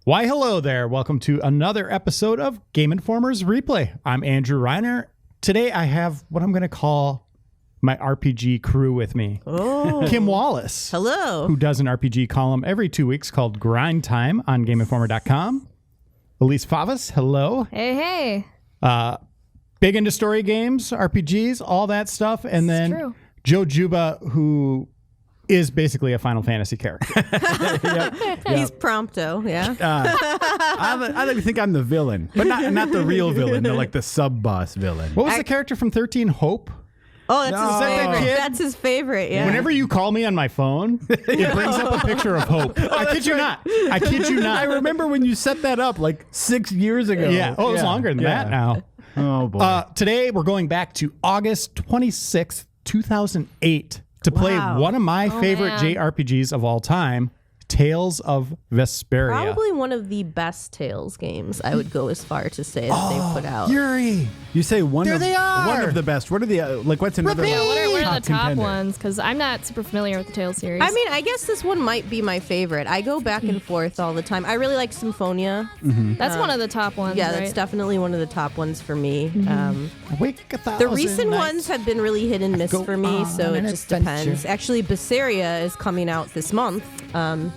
Why, hello there. Welcome to another episode of Game Informer's Replay. I'm Andrew Reiner. Today I have what I'm going to call my RPG crew with me. Oh. Kim Wallace. Hello. Who does an RPG column every 2 weeks called Grind Time on GameInformer.com. Elise Favis. Hello. Hey, hey. Big into story games, RPGs, all that stuff. And then true. Joe Juba, who is basically a Final Fantasy character. He's Prompto, yeah. I like to think I'm the villain, but not the real villain, the sub-boss villain. What was the character from 13? Hope? Oh, that's No. his Is that that favorite. kid? That's his favorite, yeah. Whenever you call me on my phone, it brings up a picture of Hope. I kid you not. I kid you not. I remember when you set that up like 6 years ago. Yeah. Oh, it was longer than that now. Oh, boy. Today, we're going back to August 26th, 2008 to play Wow. one of my favorite man. JRPGs of all time, Tales of Vesperia. Probably one of the best Tales games, I would go as far to say that they've put out. Yuri. You say one There of they are. one of the best. What are the what's another? Repeat. Yeah, what are the top contender? ones? Because I'm not super familiar with the Tales series. I mean, I guess this one might be my favorite. I go back and forth all the time. I really like Symphonia. that's one of the top ones, Yeah, right? that's definitely one of the top ones for me. Wake The recent ones have been really hit and miss Go for me, so on it an just adventure. depends. Actually, Vesperia is coming out this month,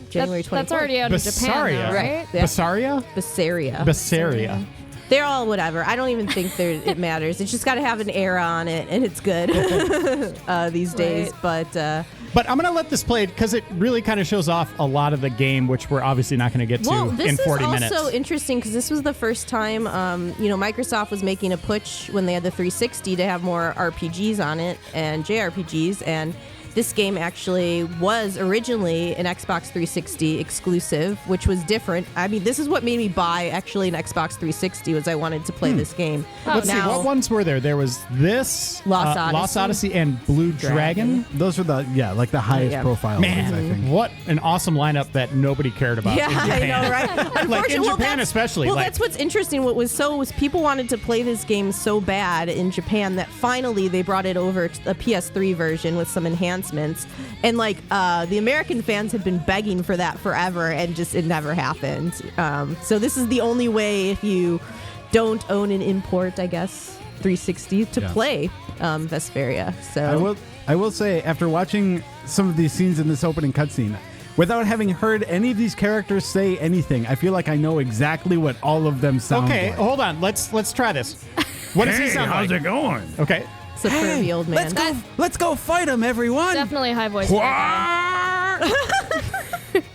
January 24th. That's already out in Japan now, right? Yeah. Bessaria? Vesperia. Bessaria. They're all whatever. I don't even think it matters. It's just got to have an era on it, and it's good these days. But But I'm going to let this play because it really kind of shows off a lot of the game, which we're obviously not going to get to this in 40 is minutes. also interesting because this was the first time, Microsoft was making a push when they had the 360 to have more RPGs on it and JRPGs, and this game actually was originally an Xbox 360 exclusive, which was different. I mean, this is what made me buy actually an Xbox 360 was I wanted to play this game. Let's see, what ones were there? There was this, Lost Lost Odyssey. Odyssey, and Blue Dragon. Those are the the highest Yeah. profile ones, I think. Man, what an awesome lineup that nobody cared about. Yeah, in I Japan. know, right? Like in Unfortunately- Japan, that's- especially. Well, like, that's what's interesting. What was people wanted to play this game so bad in Japan that finally they brought it over to a PS3 version with some enhancements. And the American fans had been begging for that forever, and just it never happened. So this is the only way if you don't own an import, I guess, 360 to play Vesperia. So I will say, after watching some of these scenes in this opening cutscene, without having heard any of these characters say anything, I feel like I know exactly what all of them sound okay, like. hold on. Let's try this. What does he sound like? it going? Okay. it's a pervy old man. Let's go fight him, everyone. Definitely high voice.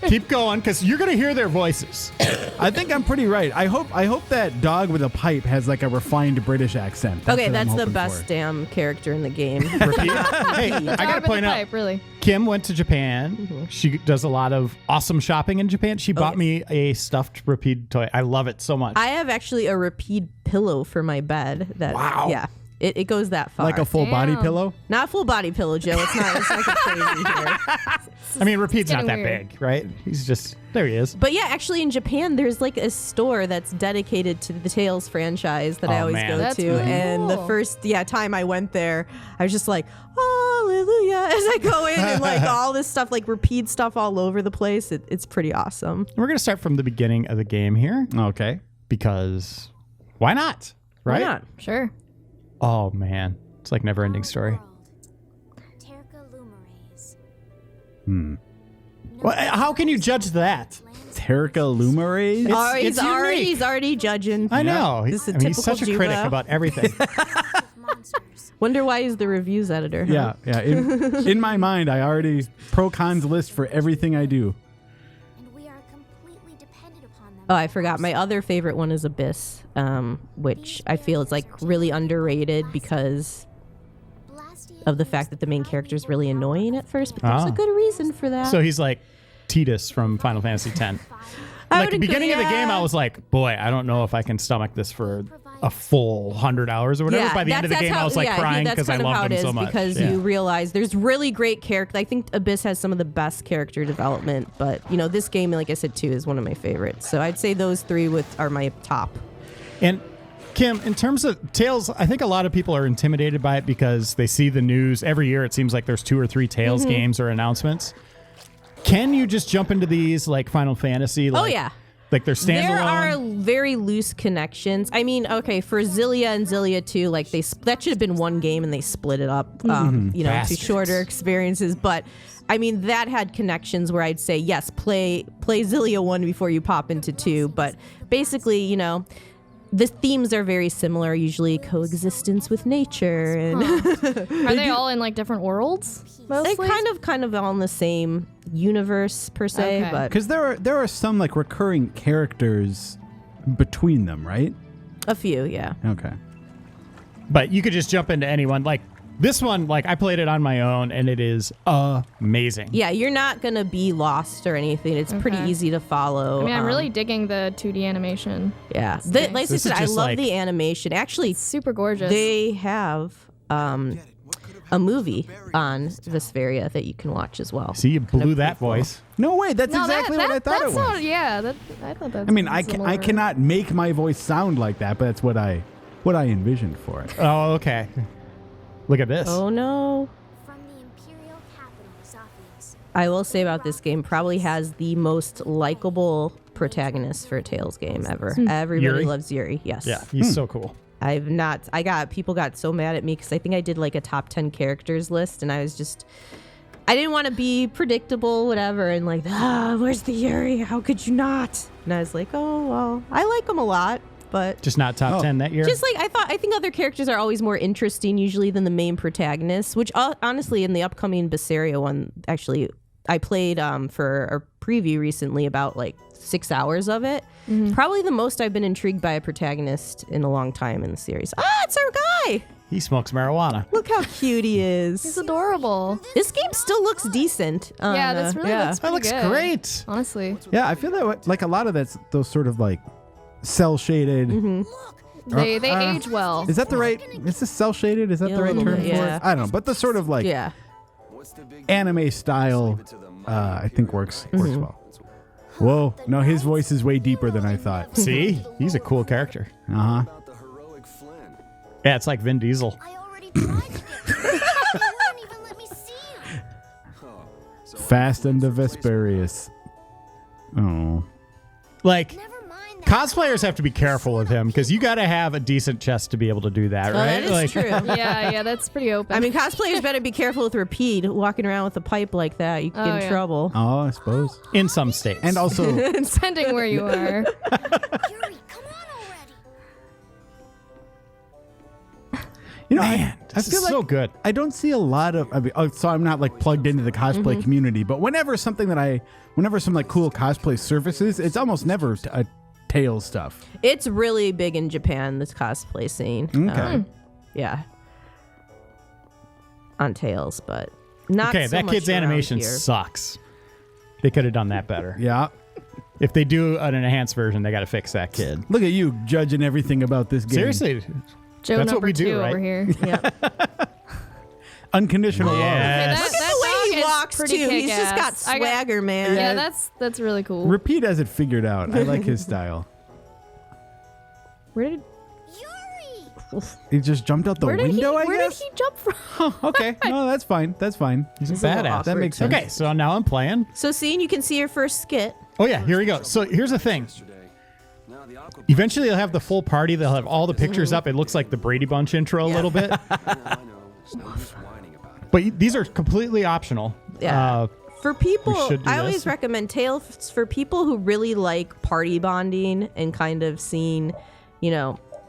Keep going, because you're going to hear their voices. I think I'm pretty right. I hope that dog with a pipe has like a refined British accent. Okay, what I'm that's the hoping best for. damn character in the game. Repeat. Hey, I got to point out, Pipe, really. Kim went to Japan. She does a lot of awesome shopping in Japan. She bought me a stuffed Rapide toy. I love it so much. I have actually a Rapide pillow for my bed. Wow. Yeah. It goes that far. Like a full body Damn. pillow. Not a full body pillow, Joe. It's not crazy here. I mean, Rapide's not getting that weird. big, right? He's just, there he is. But yeah, actually in Japan, there's like a store that's dedicated to the Tales franchise that I Oh, always man. go That's to. cool. And the first time I went there, I was just like, hallelujah, as I go in and like all this stuff, like Rapide stuff all over the place. It's pretty awesome. We're going to start from the beginning of the game here Okay. because why not? Why Right? not? Sure. Oh, man. It's like never ending story. Well, how can you judge that? Terca Lumares. It's unique. He's already judging. I know. This is a He's typical such a Juba. critic about everything. Wonder why he's the reviews editor. Huh? Yeah. In my mind, I already pro cons list for everything I do. Oh, I forgot. My other favorite one is Abyss, which I feel is like really underrated because of the fact that the main character is really annoying at first, but there's Ah. a good reason for that. So he's like Tidus from Final Fantasy X. I Like the would beginning agree, of the game, yeah. I was like, boy, I don't know if I can stomach this for a full 100 hours or whatever. By the end of the game, I was like crying because I loved him so much. Because Yeah. you realize there's really great character. I think Abyss has some of the best character development, but this game, like I said too, is one of my favorites. So I'd say those three are my top. And Kim, in terms of Tales, I think a lot of people are intimidated by it because they see the news every year. It seems like there's 2 or 3 Tales games or announcements. Can you just jump into these like Final Fantasy? Like, Oh yeah. Like they're standalone? There are very loose connections. I mean, okay, for Zillia and Zillia 2, like that should have been one game and they split it up, Bastards. to shorter experiences. But I mean, that had connections where I'd say, yes, play Zillia 1 before you pop into 2. But basically, the themes are very similar, usually coexistence with nature. And Are they all in like different worlds? they're Mostly? kind of all in the same universe per se. Okay. But Because there are some like recurring characters between them, right? a few, yeah. Okay. But you could just jump into anyone. Like this one, like I played it on my own, and it is amazing. Yeah, you're not going to be lost or anything. It's pretty Okay. easy to follow. I mean, I'm really digging the 2D animation. Yeah. nice. Like I This is said, I just love like- the animation. Actually, Super gorgeous. they have a movie on Vesperia that you can watch as well. See, you blew that voice. No way. That's no, exactly what I thought it was. I thought that's I mean, I similar. cannot make my voice sound like that, but that's what I envisioned for it. Oh, okay. Look at this. Oh no. From the Imperial capital, Zophius. I will say about this game, probably has the most likable protagonist for a Tales game ever. Everybody Yuri? loves Yuri. Yes. Yeah, he's so cool. People got so mad at me because I think I did like a top 10 characters list, and I didn't want to be predictable, whatever, and like, where's the Yuri? How could you not? And I was like, oh, well, I like him a lot, but Just not top 10 that year. just like I think other characters are always more interesting usually than the main protagonist, which honestly in the upcoming Vesperia one, actually, I played for a preview recently about like 6 hours of it. Probably the most I've been intrigued by a protagonist in a long time in the series. It's our guy. He smokes marijuana. Look how cute he is. He's adorable. This game still looks decent. Yeah, that's really looks That looks pretty good. great. Honestly. Yeah, I feel that like a lot of that's those sort of like cell shaded. They age well. Is that the right? Is this cell shaded? Is that Yeah, the a right little term bit, for yeah. it? I don't know, but the sort of like Yeah. anime style, I think works well. Whoa, no, his voice is way deeper than I thought. See? He's a cool character. Uh huh. About the heroic Flynn. Yeah, it's like Vin Diesel. I already tried to get you. You wouldn't even let me see you. Fast and the Vesperius. Oh. Like, Never mind that. cosplayers have to be careful with him because you got to have a decent chest to be able to do that, right? That is like, true. yeah, that's pretty open. I mean, cosplayers better be careful with Rapide walking around with a pipe like that. You can get in yeah. trouble. Oh, I suppose. in some states. And also, depending where you are. Yuri, come on already. you know, Man, I this feel is like so good. I don't see a lot of. I mean, so I'm not like plugged into the cosplay community, but whenever some like cool cosplay surfaces, it's almost never a Tales stuff. It's really big in Japan, this cosplay scene. Okay. Yeah. On Tales, but not Okay, so that much kid's around animation here. sucks. They could have done that better. Yeah. If they do an enhanced version, they got to fix that kid. Look at you judging everything about this game. Seriously. Joe That's what number we do, 2 right? over here. Yeah. Unconditional love. Yes. That- Look at that the way dog he is walks too. pretty He's just got kick-ass. I got- swagger, man. Yeah, that's really cool. Repeat has it figured out. I like his style. Where did Yuri! He just jumped out the window, I where guess? did he jump from? Okay. No, that's fine. That's fine. He's a It's a little badass. awkward. That makes sense. Okay, so now I'm playing. So, seeing you can see your first skit. Oh, yeah, here we go. So here's the thing. Yesterday. Now the aqua Eventually, they'll have the full party. They'll have all the pictures up. It looks like the Brady Bunch intro a Yeah. little bit. I know. There's no use whining about it. But these are completely optional. Yeah. For people, We should do I always this. recommend Tales for people who really like party bonding and kind of seeing,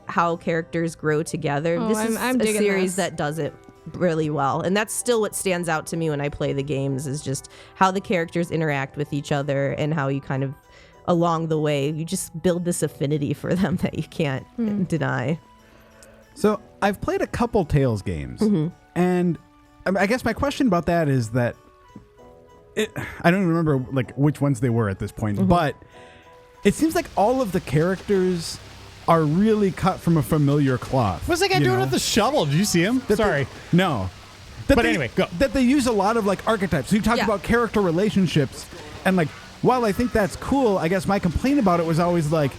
how characters grow together. Oh, This is I'm a digging series this. that does it really well. And that's still what stands out to me when I play the games is just how the characters interact with each other and how you kind of, along the way, you just build this affinity for them that you can't deny. So I've played a couple Tales games, and I guess my question about that is that I don't remember like which ones they were at this point, but it seems like all of the characters are really cut from a familiar cloth. What's that guy you doing know? with the shovel? Did you see him? That Sorry. No. But anyway, go. That they use a lot of like archetypes. So you talk Yeah. about character relationships, and like while I think that's cool, I guess my complaint about it was always like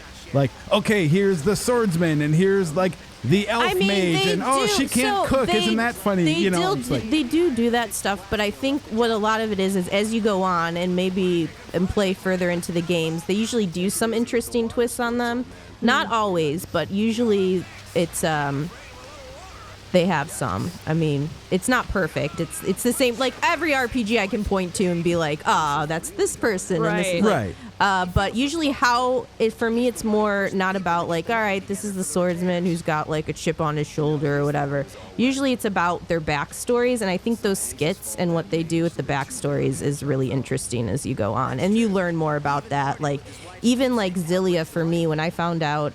okay, here's the swordsman, and here's like the elf mage, they and she can't cook. Isn't that funny? They it's like, they do that stuff, but I think what a lot of it is as you go on and play further into the games, they usually do some interesting twists on them. Not always, but usually it's they have some. I mean, it's not perfect. It's the same. Like every RPG I can point to and be like, that's this person. Right. And this is right. But usually for me, it's more not about like, all right, this is the swordsman who's got like a chip on his shoulder or whatever. Usually it's about their backstories. And I think those skits and what they do with the backstories is really interesting as you go on. And you learn more about that. Like even like Zillia for me, when I found out,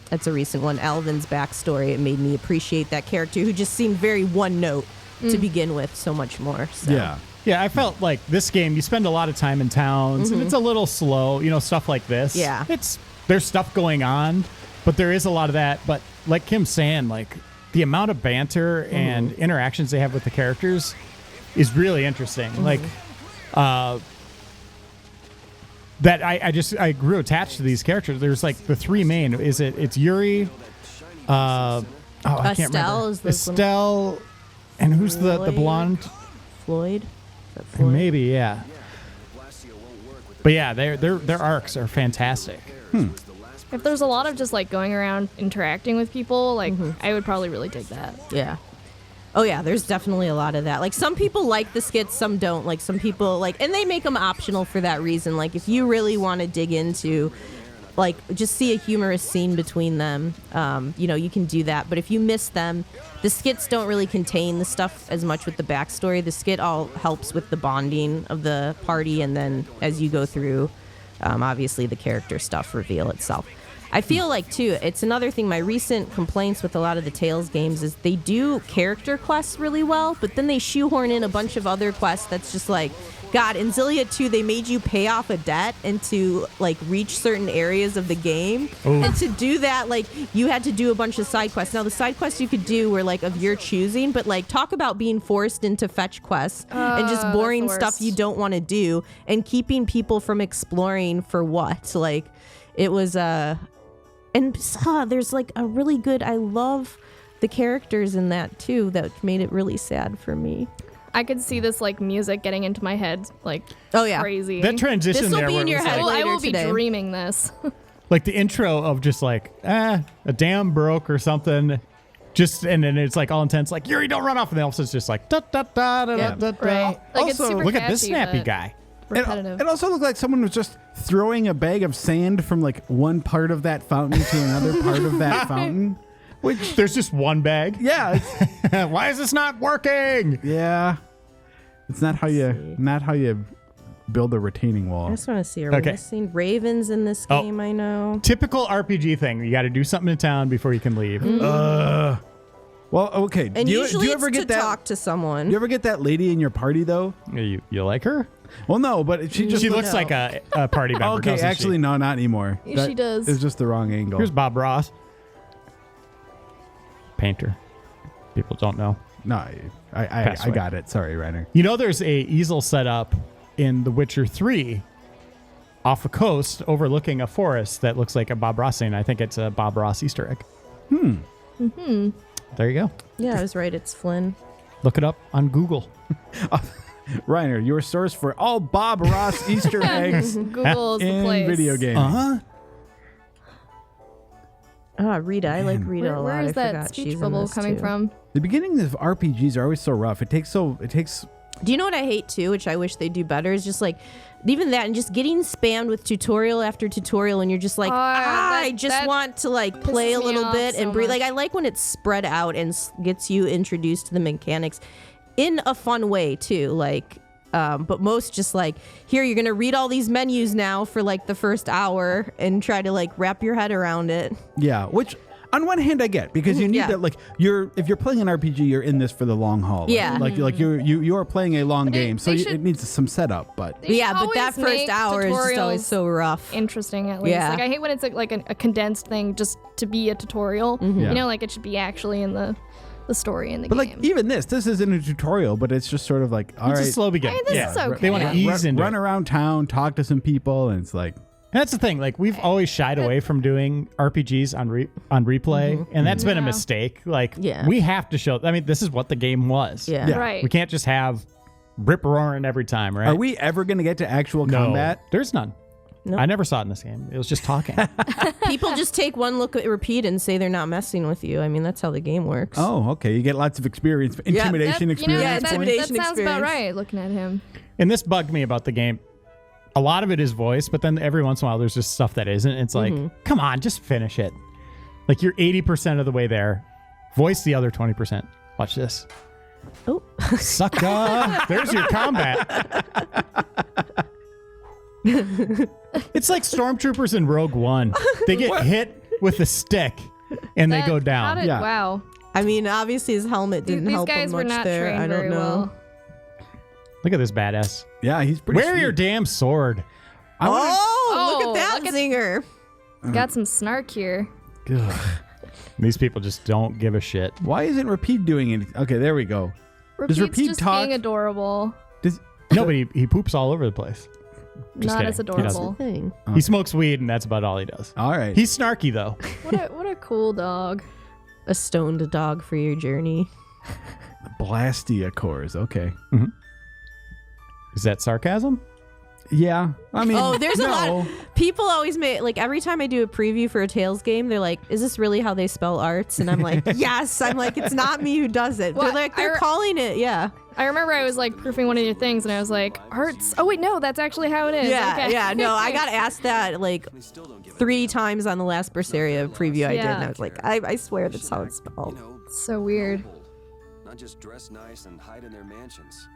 that's a recent one, Alvin's backstory, it made me appreciate that character who just seemed very one note to begin with so much more. So. Yeah. Yeah, I felt like this game, you spend a lot of time in towns, and it's a little slow, stuff like this. Yeah. There's stuff going on, but there is a lot of that. But like Kim's saying, like the amount of banter and interactions they have with the characters is really interesting. Like, that I grew attached to these characters. There's like the three main. It's Yuri, I can't remember. Is this Estelle, and who's the Floyd? blonde? Floyd? Is that Floyd? Maybe, yeah. But yeah, their arcs are fantastic. If there's a lot of just like going around interacting with people, like I would probably really dig that. Yeah. Oh yeah, there's definitely a lot of that. Like some people like the skits, some don't. Like some people and they make them optional for that reason. Like if you really want to dig into, like just see a humorous scene between them, you can do that. But if you miss them, the skits don't really contain the stuff as much with the backstory. The skit all helps with the bonding of the party, and then as you go through, obviously the character stuff reveal itself. I feel like, too, it's another thing, my recent complaints with a lot of the Tales games is they do character quests really well, but then they shoehorn in a bunch of other quests that's just like, God, in Zillia 2, they made you pay off a debt and to, like, reach certain areas of the game. Ooh. And to do that, like, you had to do a bunch of side quests. Now, the side quests you could do were, like, of your choosing, but, like, talk about being forced into fetch quests and just boring that's the stuff worst. you don't want to do and keeping people from exploring for what? Like, it was, And there's like a really good, I love the characters in that too, that made it really sad for me. I could see this like music getting into my head like crazy. That transition This'll there be where in it your was head. like, I will later be today. dreaming this. like the intro of just like, a dam broke or something. Just, and then it's like all intense, like, Yuri, don't run off. And then also it's just like, da da da da Yeah. da da. Right. Like, it's Also, super Look at this catchy, snappy but guy. repetitive. It also looked like someone was just throwing a bag of sand from like one part of that fountain to another part of that fountain. Which there's just one bag. Yeah, Why is this not working? yeah. It's not how you build a retaining I wall. just want to see, are we Okay. missing ravens in this Oh. game? I know. Typical RPG thing. You got to do something in town before you can leave. Well, okay. And do usually you ever it's get to that? talk to someone. You ever get that lady in your party though? You like her? Well, no, but she just She looks like a party member. okay. doesn't Actually, she? no, not anymore. Yeah, she does. It's just the wrong angle. Here's Bob Ross, painter. People don't know. No, I Passed away. got it. Sorry, Reiner. There's a easel set up in The Witcher 3 off a coast overlooking a forest that looks like a Bob Ross scene. I think it's a Bob Ross Easter egg. There you go. Yeah, I was right. It's Flynn. Look it up on Google. Reiner, your source for all Bob Ross Easter eggs Google is the in place. video games. Uh-huh. Rita. I like Rita a lot. Where is I that forgot speech she's in bubble this, coming too. from? The beginnings of RPGs are always so rough. It takes. Do you know what I hate too, which I wish they do better, is just like even that and just getting spammed with tutorial after tutorial and you're just like, I just that want to like play a pisses me little off bit so and breathe. much. Like I like when it's spread out and gets you introduced to the mechanics in a fun way too. Like, but most just like, here, you're going to read all these menus now for like the first hour and try to like wrap your head around it. Yeah, which on one hand I get because you need Yeah. that. Like if you're playing an RPG, you're in this for the long haul. Yeah. Like you are playing a long game, so they should- it needs some setup. But They Yeah, should but that always first make hour is just always tutorials so rough. interesting at least. Yeah. Like I hate when it's like a condensed thing just to be a tutorial. Yeah. You know, like it should be actually in the story in the but game. like even this isn't a tutorial, but it's just sort of like all It's right. a slow begin. Hey, this is okay. They want to Yeah. ease into run it. around town, talk to some people, and it's like And that's the thing. Like, we've always shied away from doing RPGs on replay, and that's been a mistake. Like, we have to show. I mean, this is what the game was. Yeah. Right. We can't just have rip roaring every time, right? Are we ever going to get to actual combat? There's none. Nope. I never saw it in this game. It was just talking. People just take one look at repeat and say they're not messing with you. I mean, that's how the game works. Oh, okay. You get lots of experience, intimidation experience. That intimidation sounds about experience. right, looking at him. And this bugged me about the game. A lot of it is voice, but then every once in a while there's just stuff that isn't. It's like, come on, just finish it. Like, you're 80% of the way there. Voice the other 20%. Watch this. Oh. Sucker. There's your combat. It's like stormtroopers in Rogue One. They get hit with a stick and they go down. Wow. I mean, obviously his helmet didn't These help him guys were much not there. trained I don't very know. well. Look at this badass. Yeah, he's pretty Wear your sweet. damn sword. Look Oh, at that look at- zinger. Got some snark here. Ugh. These people just don't give a shit. Why isn't Repeat doing anything? Okay, there we go. Repeat's Repeat just talk? being adorable. Does, No, but he poops all over the place. Just Not kidding. as He doesn't. adorable. Thing. He smokes weed, and that's about all he does. all right. He's snarky, though. What a cool dog. A stoned dog for your journey. Blastia cores. Okay. Is that sarcasm? Yeah. I mean, Oh, there's a lot. no. People always make, like, every time I do a preview for a Tales game, they're like, is this really how they spell arts? And I'm like, yes. I'm like, it's not me who does it. Well, They're like, they're calling it. Yeah. I remember I was like proofing one of your things and I was like, arts. Oh, wait, no, that's actually how it is. Yeah. Okay. Yeah. No, I got asked that like They still don't give 3 times on the last Berseria preview I did. Yeah. And I was like, I swear that's how it's you spelled. know, So weird. humble, not just dress nice and hide in their mansions.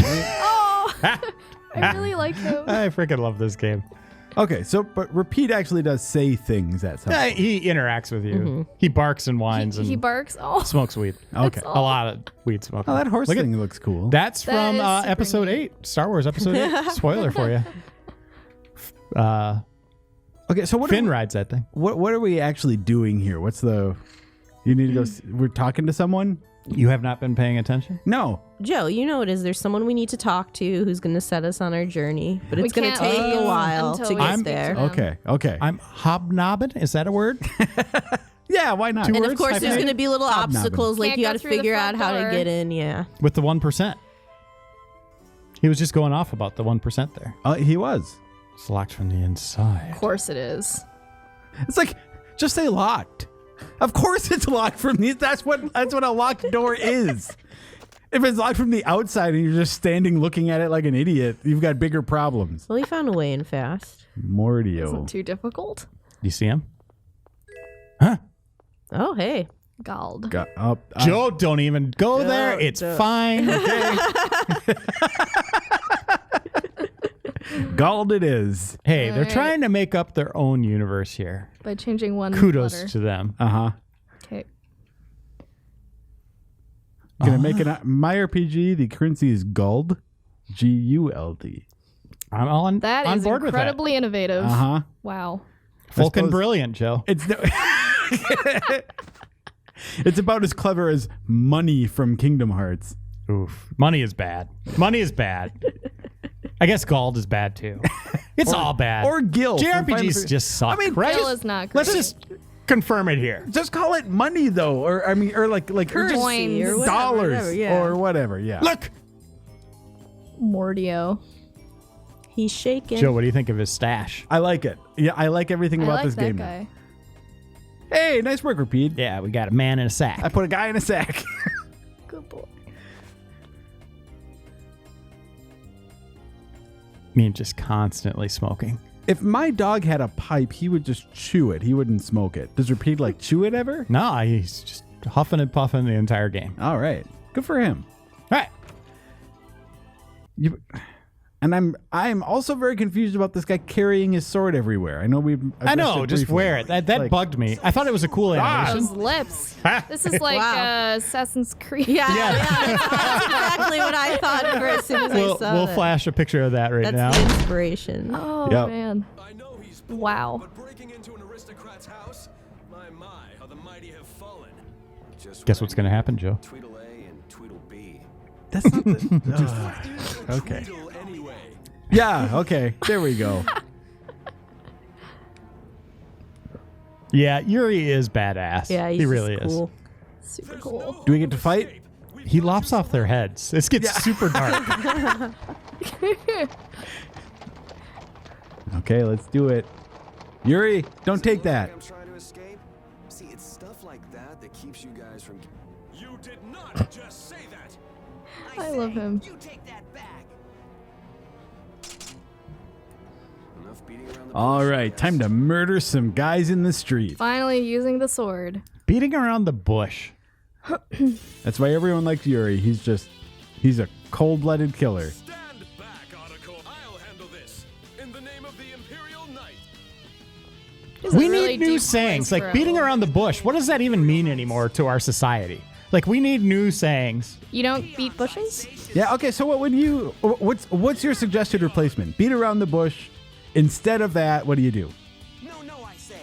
Oh, I really like him. I freaking love this game. Okay, so but Repeat actually does say things at some point. He interacts with you. He barks and whines He and barks. Oh, smokes weed. Okay. A lot of weed smoking. Oh, that horse Look at- thing looks cool. That's That from is super episode neat. 8. Star Wars episode 8. Spoiler for you. Okay, so what Finn are rides that thing. what are we actually doing here? What's the? You need to go. We're talking to someone. You have not been paying attention? No. Joe, you know it is. There's someone we need to talk to who's going to set us on our journey, but We it's going to can't take leave a while until to we get speak there. to them. Okay. Okay. I'm hobnobbing. Is that a word? Yeah. Why not? Two And words, of course, there's hyphenated? going to be little Hobnobbing. obstacles, like Can't you go got to through the figure out front how to door. get in. Yeah. With the 1%. He was just going off about the 1% there. He was. It's locked from the inside. of course it is. It's like just say locked. Of course it's locked from the. That's what a locked door is. If it's locked from the outside and you're just standing looking at it like an idiot, you've got bigger problems. Well, he found a way in fast. Mordio. Isn't too difficult. You see him? Huh? Oh, hey. Gald. Got up. Joe, don't even go there. It's fine. Okay. Gald it is. Hey, they're Alright. trying to make up their own universe here. By changing one Kudos letter. to them. Uh-huh. Okay. Gonna make an my RPG. The currency is Guld. Guld. I'm all on, That on is board with that. incredibly innovative. Uh-huh. Wow. Fucking suppose- brilliant, Joe. It's no, it's about as clever as money from Kingdom Hearts. Oof. Money is bad. Money is bad. I guess Gald is bad too. It's all bad. Or Gil. from Final JRPGs Fantasy- just suck. I mean, right? Gil is not great. Let's just confirm it here. Just call it money though, or I mean, or like or just Coins. Or whatever, dollars whatever, yeah. or whatever. Yeah. Look, Mordio. He's shaking. Joe, what do you think of his stash? I like it. Yeah, I like everything I about like this that game. guy. Hey, nice work, Repeat. Yeah, we got a man in a sack. I put a guy in a sack. Good boy. Me and just constantly smoking. If my dog had a pipe, he would just chew it. He wouldn't smoke it. Does Repeat like chew it ever? No, he's just huffing and puffing the entire game. All right. Good for him. All right. And I'm also very confused about this guy carrying his sword everywhere. I know we've. I addressed know, it just briefly. wear it. That Like, bugged me. I thought it was a cool animation. Those lips. This is like Wow. Assassin's Creed. Yeah, that's exactly what I thought for as soon as I We'll saw it. flash a picture of that right That's now. the inspiration. Oh, Yep. man. I know he's poor, Wow. but breaking into an aristocrat's house, my, how the mighty have fallen. Just Guess what's going to happen, Joe? Tweedle A and Tweedle B. That's not the. Okay. Tweedle anyway. Yeah, okay. There we go. Yeah, Yuri is badass. Yeah, he's he really just cool. Super cool. Do we get to fight? is. He lops off their heads. This gets super dark. Okay, let's do it. Yuri, don't take that. I'm trying to escape. See, it's stuff like that that keeps you guys from. You did not just say that. I love him. You take that back. Enough beating around the All bush, I right, guess. time to murder some guys in the street. Finally using the sword. Beating around the bush. That's why everyone likes Yuri. He's a cold-blooded killer. Stand back, Article. I'll handle this. In the name of the Imperial Knight. This is We a really need new deep sayings. voice Like for beating a- around the bush. What does that even mean anymore to our society? Like we need new sayings. You don't beat bushes? Yeah, okay, so what's your suggested replacement? Beat around the bush. Instead of that, what do you do? No, I say.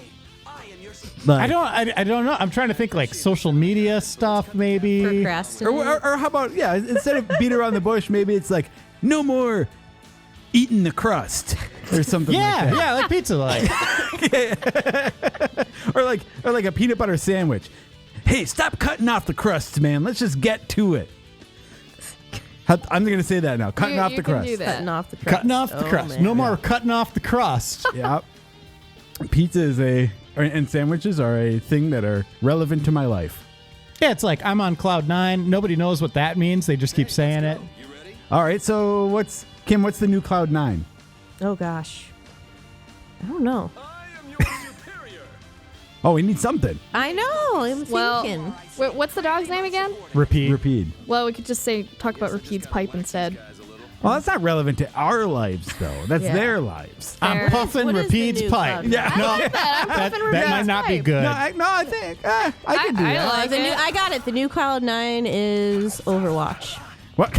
I am your. Like, I don't know. I'm trying to think like social media stuff maybe. Procrastinate. or how about, instead of beat around the bush, maybe it's like, no more eating the crust or something Yeah, like that. yeah, like pizza like. Or like a peanut butter sandwich. Hey, stop cutting off the crusts, man. Let's just get to it. I'm going to say that now. Cutting off You the can crust. do that. Cutting off the crust. Cutting off the Oh, crust. man. No more cutting off the crust. Yeah. Pizza and sandwiches are a thing that are relevant to my life. Yeah, it's like I'm on cloud 9. Nobody knows what that means. They just keep saying it. You ready? All right, so what's the new Cloud 9? Oh gosh. I don't know. I am your superior. Oh, we need something. I know. I'm Well, thinking. what's the dog's name again? Repeat. Repeat. Well, we could just talk about Repeat's pipe instead. Well, that's not relevant to our lives, though. That's Yeah. their lives. I'm Fair. puffing What is the Repeat's new pipe. cloud? Yeah. No, I'm that puffing might Repeat's not be pipe. good. I think I can do I that. like The it. new, I got it. The new Cloud 9 is Overwatch. What?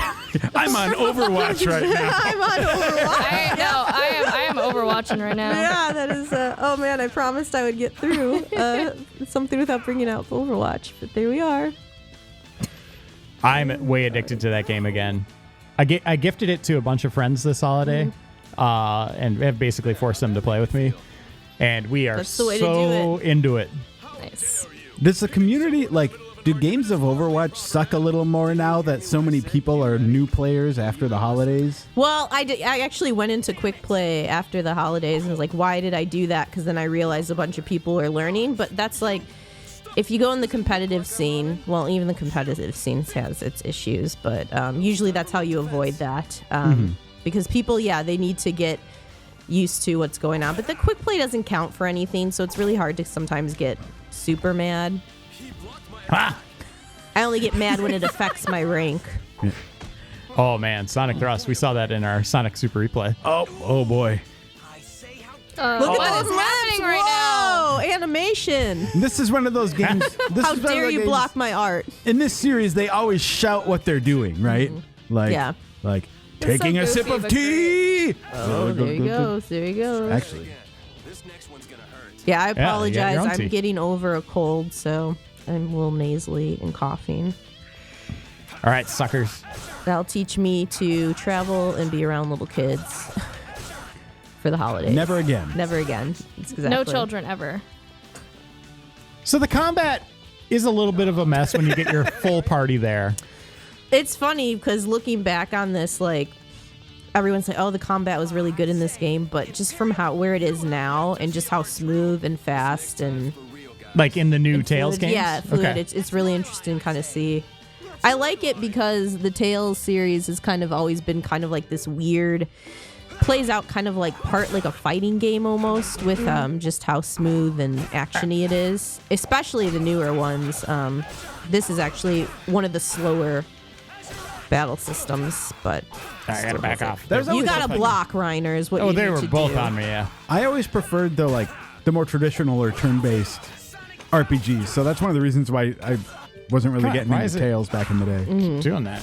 I'm on Overwatch right now. I'm on Overwatch. I am overwatching right now. Yeah, that is. Oh man, I promised I would get through something without bringing out Overwatch, but there we are. I'm way addicted to that game again. I gifted it to a bunch of friends this holiday, and have basically forced them to play with me. And we are That's the way to so do into it. Nice. Does the community, do games of Overwatch suck a little more now that so many people are new players after the holidays? Well, I actually went into quick play after the holidays and was like, why did I do that? Because then I realized a bunch of people are learning. But that's like, if you go in the competitive scene, well, even the competitive scene has its issues, but usually that's how you avoid that. Because people, they need to get used to what's going on. But the quick play doesn't count for anything, so it's really hard to sometimes get super mad. Ah! I only get mad when it affects my rank. Oh man, Sonic Thrust. We saw that in our Sonic Super Replay. Oh boy. Look at what those is happening right Whoa, animation. This is one of those games. How dare you block my art? In this series, they always shout what they're doing, right? Like, Yeah. like It's taking so a sip goofy, of but tea. Oh, there you go. There you go. Actually, This next one's gonna hurt. Yeah, I you got your apologize. own I'm tea. getting over a cold, so I'm a little nasally and coughing. All right, suckers. That'll teach me to travel and be around little kids for the holidays. never again. Never again. That's exactly. No children ever. So the combat is a little bit of a mess when you get your full party there. It's funny because looking back on this, like, everyone's like, oh, the combat was really good in this game, but just from where it is now and just how smooth and fast and Like in the new Tales fluid. games? Yeah, fluid. Okay. It's really interesting to kind of see. I like it because the Tales series has kind of always been kind of like this weird, plays out kind of like part like a fighting game almost with just how smooth and actiony it is, especially the newer ones. This is actually one of the slower battle systems, but I gotta back off. There's you always got to block Reiner is what Oh, you they need were to both do. on me, yeah. I always preferred the more traditional or turn-based RPGs. So that's one of the reasons why I wasn't really God, getting why into is it- Tales back in the day. Doing that.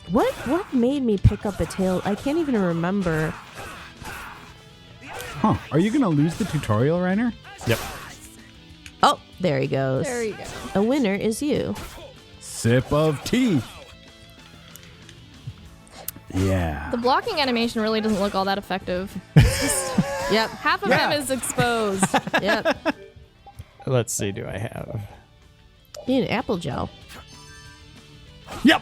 What made me pick up a Tale? I can't even remember. Huh? Are you gonna lose the tutorial, Reiner? Yep. Oh, there he goes. There you go. A winner is you. Sip of tea. Yeah. The blocking animation really doesn't look all that effective. Yep. Half of him is exposed. Yep. Let's see. Do I have? You need apple gel. Yep.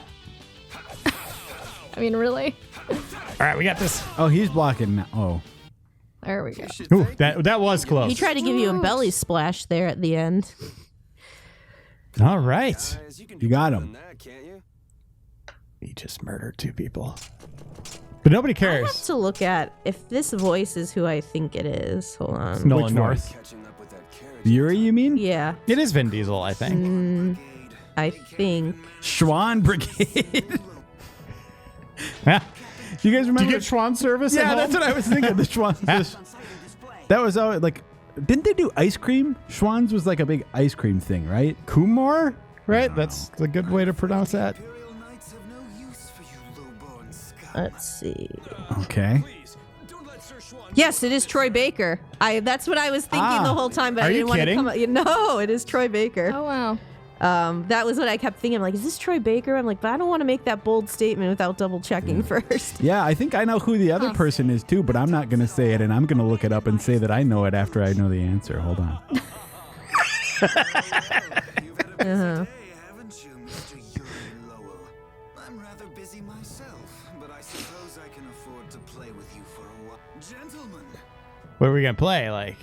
I mean, really? All right, we got this. Oh, he's blocking now. Oh. There we go. Ooh, that was close. He tried to give you a belly splash there at the end. All right. Guys, can You do got better him. than that, can't you? He just murdered 2 people. But nobody I have cares. to look at if this voice is who I think it is. Hold on. Nolan Which North. Catching up with that carriage. Yuri, you mean? Yeah, It is Vin Diesel, I think. I think. Schwan Brigade. Yeah. You guys remember? Do you get Schwan service at yeah, home? that's what I was thinking. The Schwan. That was always like. Didn't they do ice cream? Schwan's was like a big ice cream thing, right? Kumar, right? That's a good way to pronounce that. Imperial Knights have no use for you, low-born scum. Let's see. Okay. Please, don't let Sir Schwan. Yes, it is Troy Baker. That's what I was thinking the whole time, but Are I you didn't want to kidding? come up. No, it is Troy Baker. Oh, wow. That was what I kept thinking. I'm like, is this Troy Baker? I'm like, but I don't want to make that bold statement without double checking first. Yeah, I think I know who the other person is too, but I'm not going to say it, and I'm going to look it up and say that I know it after I know the answer. Hold on. You've had a busy day, haven't you, Mr. Yuri Lowell? I'm rather busy myself, but I suppose I can afford to play with you for a while. Gentlemen, What are we going to play? Like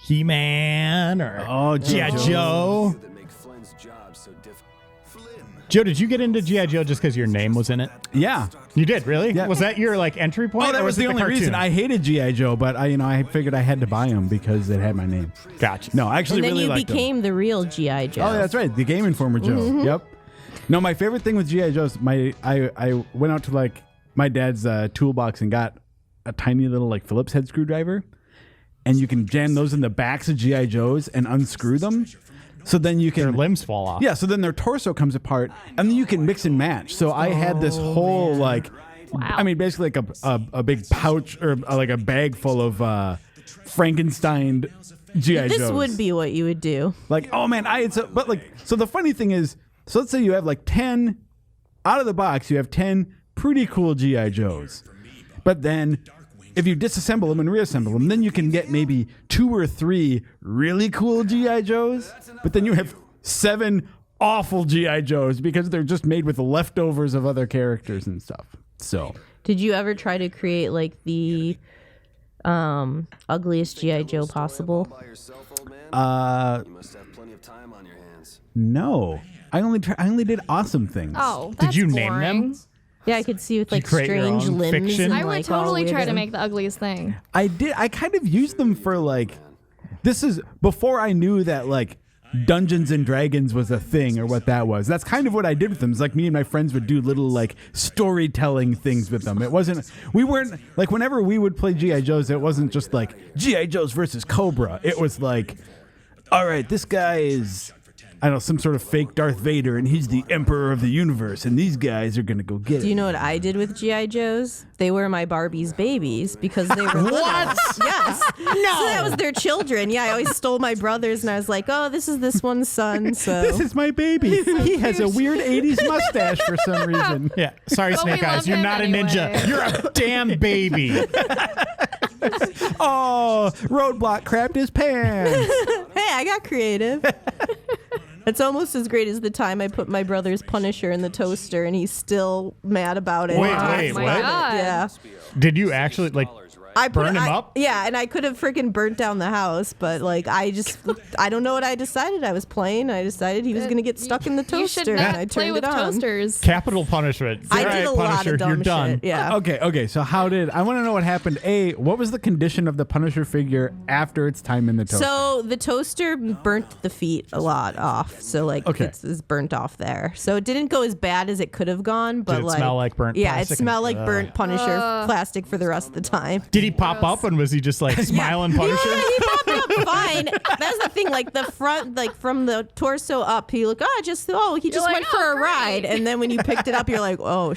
He-Man or Oh, G.I. Joe. Joe? that make Flynn's job so difficult. Flynn. Joe, did you get into G.I. Joe just because your name was in it? Yeah. You did, really? Yeah. Was that your like entry point? Oh, that or was the it only cartoon? reason I hated G.I. Joe, but I figured I had to buy them because it had my name. Gotcha. No, I actually And then really you liked them. became the real G.I. Joe. Oh, that's right. The Game Informer Joe. Yep. No, my favorite thing with G.I. Joe's, I went out to like my dad's toolbox and got a tiny little like Phillips head screwdriver, and you can jam those in the backs of G.I. Joe's and unscrew them. So then you Their can limbs fall off. yeah. So then their torso comes apart, and then you can mix and match. So I had this whole like, I mean, basically like a big pouch or like a bag full of Frankenstein G.I. Joes. This would be what you would do. Like, oh man, so the funny thing is, so let's say you have like 10 out of the box, you have 10 pretty cool G.I. Joes. But then if you disassemble them and reassemble them, then you can get maybe 2 or 3 really cool G.I. Joes. But then you have 7 awful G.I. Joes because they're just made with the leftovers of other characters and stuff. So, Did you ever try to create like the ugliest G.I. Joe possible? By yourself, old man? You must have plenty of time on your hands. no. I only did awesome things. Oh, that's Did you name boring. them? Yeah, I could see with like create your strange own limbs. fiction? And, I would like, all totally try weird. to make the ugliest thing. I did. I kind of used them for like, this is before I knew that like Dungeons and Dragons was a thing or what that was. That's kind of what I did with them. It's like me and my friends would do little like storytelling things with them. We weren't like whenever we would play G.I. Joes, it wasn't just like G.I. Joes versus Cobra. It was like, all right, this guy is, I don't know, some sort of fake Darth Vader, and he's the Emperor of the universe, and these guys are gonna go get Do it. you know what I did with G.I. Joes? They were my Barbie's babies because they were little. Yes. No. So that was their children. Yeah, I always stole my brothers, and I was like, oh, this is this one's son. So This is my baby. He has a weird 80s mustache for some reason. Yeah. Sorry, But we Snake Eyes. love You're him not anyway. a ninja. You're a damn baby. Oh, Roadblock crapped his pants. hey, I got creative. It's almost as great as the time I put my brother's Punisher in the toaster, and he's still mad about it. Wait, He talks wait, Oh my about it. God. Yeah. Did you actually like? I Burn him up? Yeah, and I could have freaking burnt down the house, but like I don't know what I decided. I was playing. I decided he was going to get stuck in the You should toaster, and I not play turned with it on. toasters. Capital punishment. I All did right, a lot Punisher, of dumb you're done. shit. Yeah. Okay. So I want to know what happened. What was the condition of the Punisher figure after its time in the toaster? So the toaster burnt the feet a lot off. So like Okay. it's burnt off there. So it didn't go as bad as it could have gone, but Did it like smell like burnt Yeah, plastic? it smelled like burnt Punisher plastic for the rest of the time. Did he pop up and was he just like smiling Punisher? Yeah, he popped up fine. That's the thing. Like the front, like from the torso up, he looked. He just You're like, went for "Oh, a ride. great." And then when you picked it up, you're like, oh.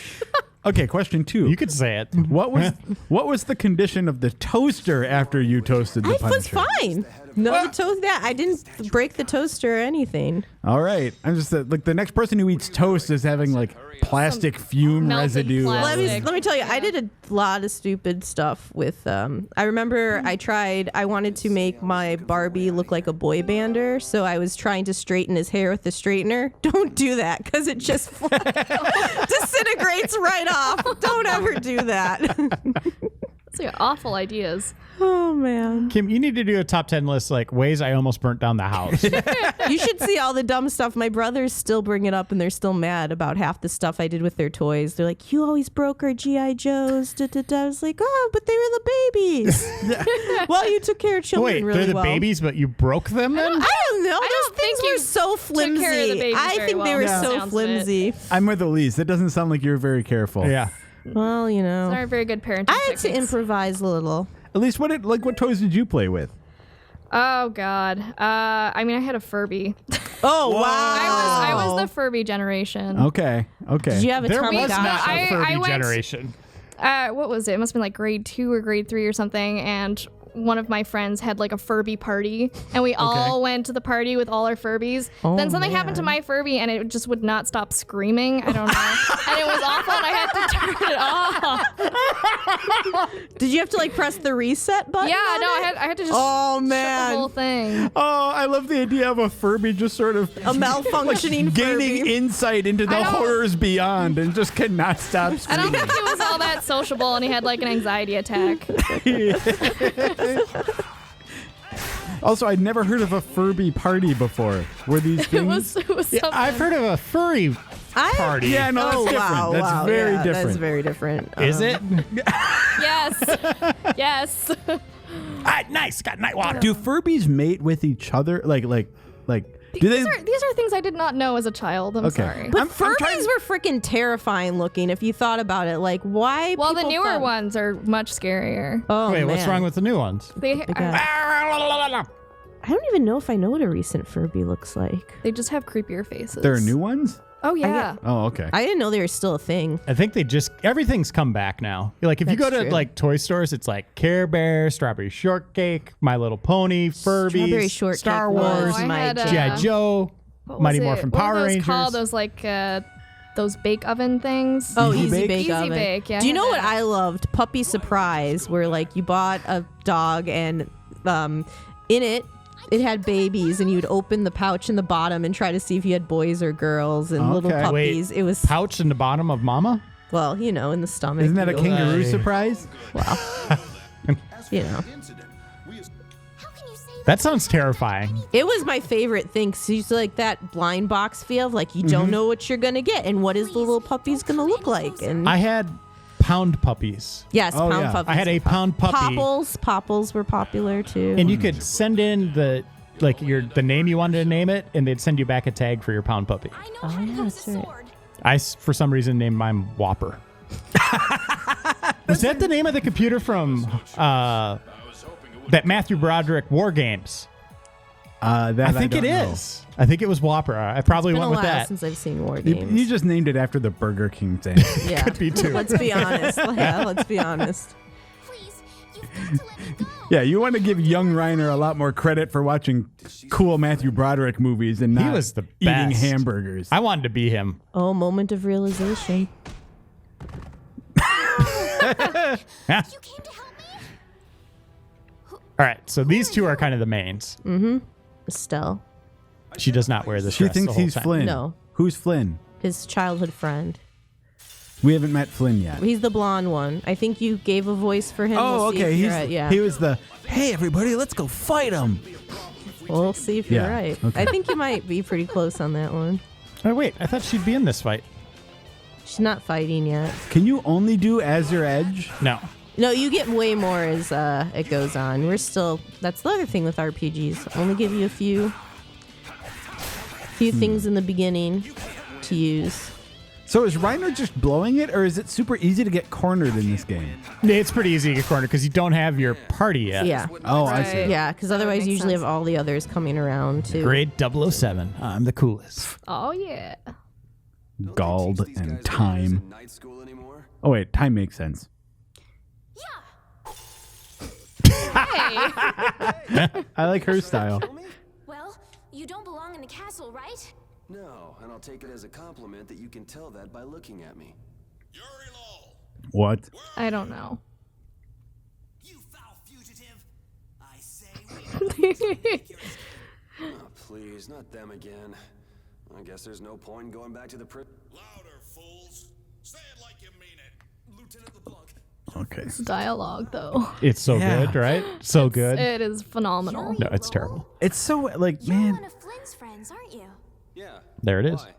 Okay, question 2. You could say it. what was the condition of the toaster after you toasted the It was Punisher? fine. No, the toast. Yeah, I didn't break the toaster or anything. All right. I'm just like the next person who eats toast is having like plastic fume melted residue. plastic. Let me tell you, I did a lot of stupid stuff with. I remember I wanted to make my Barbie look like a boy bander, so I was trying to straighten his hair with the straightener. Don't do that because it just disintegrates right off. Don't ever do that. It's like awful ideas. Oh man. Kim, you need to do a top 10 list like ways I almost burnt down the house. You should see all the dumb stuff. My brothers still bring it up and they're still mad about half the stuff I did with their toys. They're like, you always broke our G.I. Joes. Da, da, da. I was like, oh, but they were the babies. Well, you took care of children Wait, really they're the well. babies, but you broke them then? I don't know. I don't Those things think were you so flimsy. care of the babies I very think they well. were Yeah. so Sounds of it. flimsy. I'm with Elise. That doesn't sound like you're very careful. Yeah. Well, you know. Those aren't very good parenting I had to techniques. improvise a little. Elise, what toys did you play with? Oh God. I mean, I had a Furby. Oh, wow. I was the Furby generation. Okay. Did you have a There was Tamagotchi? not a I Furby went- generation. What was it? It must have been like grade 2 or grade 3 or something. And one of my friends had like a Furby party, and we all went to the party with all our Furbies. Oh, Then something happened to my Furby, and it just would not stop screaming. I don't know, and it was awful, and I had to turn it off. Did you have to like press the reset button? Yeah, on no, it? I had to just Oh, shut the man. whole thing. Oh, I love the idea of a Furby just sort of A malfunctioning gaining Furby. insight into the I don't- horrors beyond and just cannot stop I screaming. don't think he was all that sociable, and he had like an anxiety attack. Also, I'd never heard of a Furby party before. Were these things? It was something. I've heard of a furry party. Yeah, no, that's Oh, different. wow. That's wow, very yeah, different. That's very different. Is it? Yes, yes. Nice. Got night water. Do Furbies mate with each other? Like, do they? These are things I did not know as a child. I'm Okay. sorry. But I'm Furbies trying- were freaking terrifying looking if you thought about it. Like, why? Well, the people newer thought- ones are much scarier. Oh, Wait, man. what's wrong with the new ones? They I don't even know if I know what a recent Furby looks like. they just have creepier faces. There are new ones? Oh yeah. Oh, okay. I didn't know they were still a thing. I think everything's come back now. Like if you go That's to true. like toy stores, it's like Care Bear, Strawberry Shortcake, My Little Pony, Furbies, Strawberry Shortcake Star was Wars, Oh, I my had, jam. G.I. Joe, What was Mighty it? Morphin What Power were those Rangers. called? Those like those bake oven things. Oh, Easy Easy Bake? Bake Easy Oven. Bake, yeah, I Do you had know what that. I loved? Puppy Surprise, where like you bought a dog and in it had babies, and you'd open the pouch in the bottom and try to see if you had boys or girls and little Okay. puppies. Wait, It was pouch in the bottom of Mama? well, you know, in the stomach. Isn't that a you- kangaroo Hey. surprise? You know, How can you say That sounds terrifying. it was my favorite thing. So it's like that blind box feel of like you don't know what you're gonna get and what is the little puppy's gonna look like. And I had pound puppies. yes, Oh, pound yeah. puppies. I had a pound puppy. Popples were popular too. And you could send in the name you wanted to name it, and they'd send you back a tag for your pound puppy. I know how to yeah, use that's a right. sword? I, for some reason, named mine Whopper. Was that the name of the computer from that Matthew Broderick War Games? That I think don't it know. is. I think it was Whopper. I probably It's been went a with while that. since I've seen War You, Games. you just named it after the Burger King thing. yeah. Could be too. Let's be honest. Yeah, let's be honest. Please, you've got to let me go. Yeah, you want to give young Reiner a lot more credit for watching cool Matthew Broderick movies and not was the eating best. hamburgers. I wanted to be him. Oh, moment of realization. You came to help me? All right, so these two are kind of the mains. Estelle, She does not wear this She dress thinks the whole he's time. Flynn. No. Who's Flynn? his childhood friend. We haven't met Flynn yet. He's the blonde one. I think you gave a voice for him. Oh, We'll see okay. if He's you're right. Yeah. he was the hey everybody, let's go fight him. We'll see if you're Yeah, right. okay. I think you might be pretty close on that one. Oh, wait, I thought she'd be in this fight. She's not fighting yet. Can you only do Azure Edge? No. No, you get way more as it goes on. We're still. That's the other thing with RPGs. Only give you a few things in the beginning to use. So is Reiner just blowing it, or is it super easy to get cornered in this game? It's pretty easy to get cornered because you don't have your party yet. Yeah. Oh, I see. Right. Yeah, because otherwise makes you usually sense. have all the others coming around too. Grade 007. I'm the coolest. Oh yeah. Gald Don't they teach these and guys time. in night school anymore? Oh wait, time makes sense. Hey. I like her style. Well, you don't belong in the castle, right? No, and I'll take it as a compliment that you can tell that by looking at me. What? I don't know. You foul fugitive! I say Oh, please, not them again. I guess there's no point in going back to the Louder, fools. Say it like you mean it. Lieutenant LeBlanc. Okay. Dialogue, though. It's so Yeah. good, right? So good. It is phenomenal. No, it's terrible. It's so like, You're man. one of Flynn's friends, aren't you? Yeah. There it is. Why?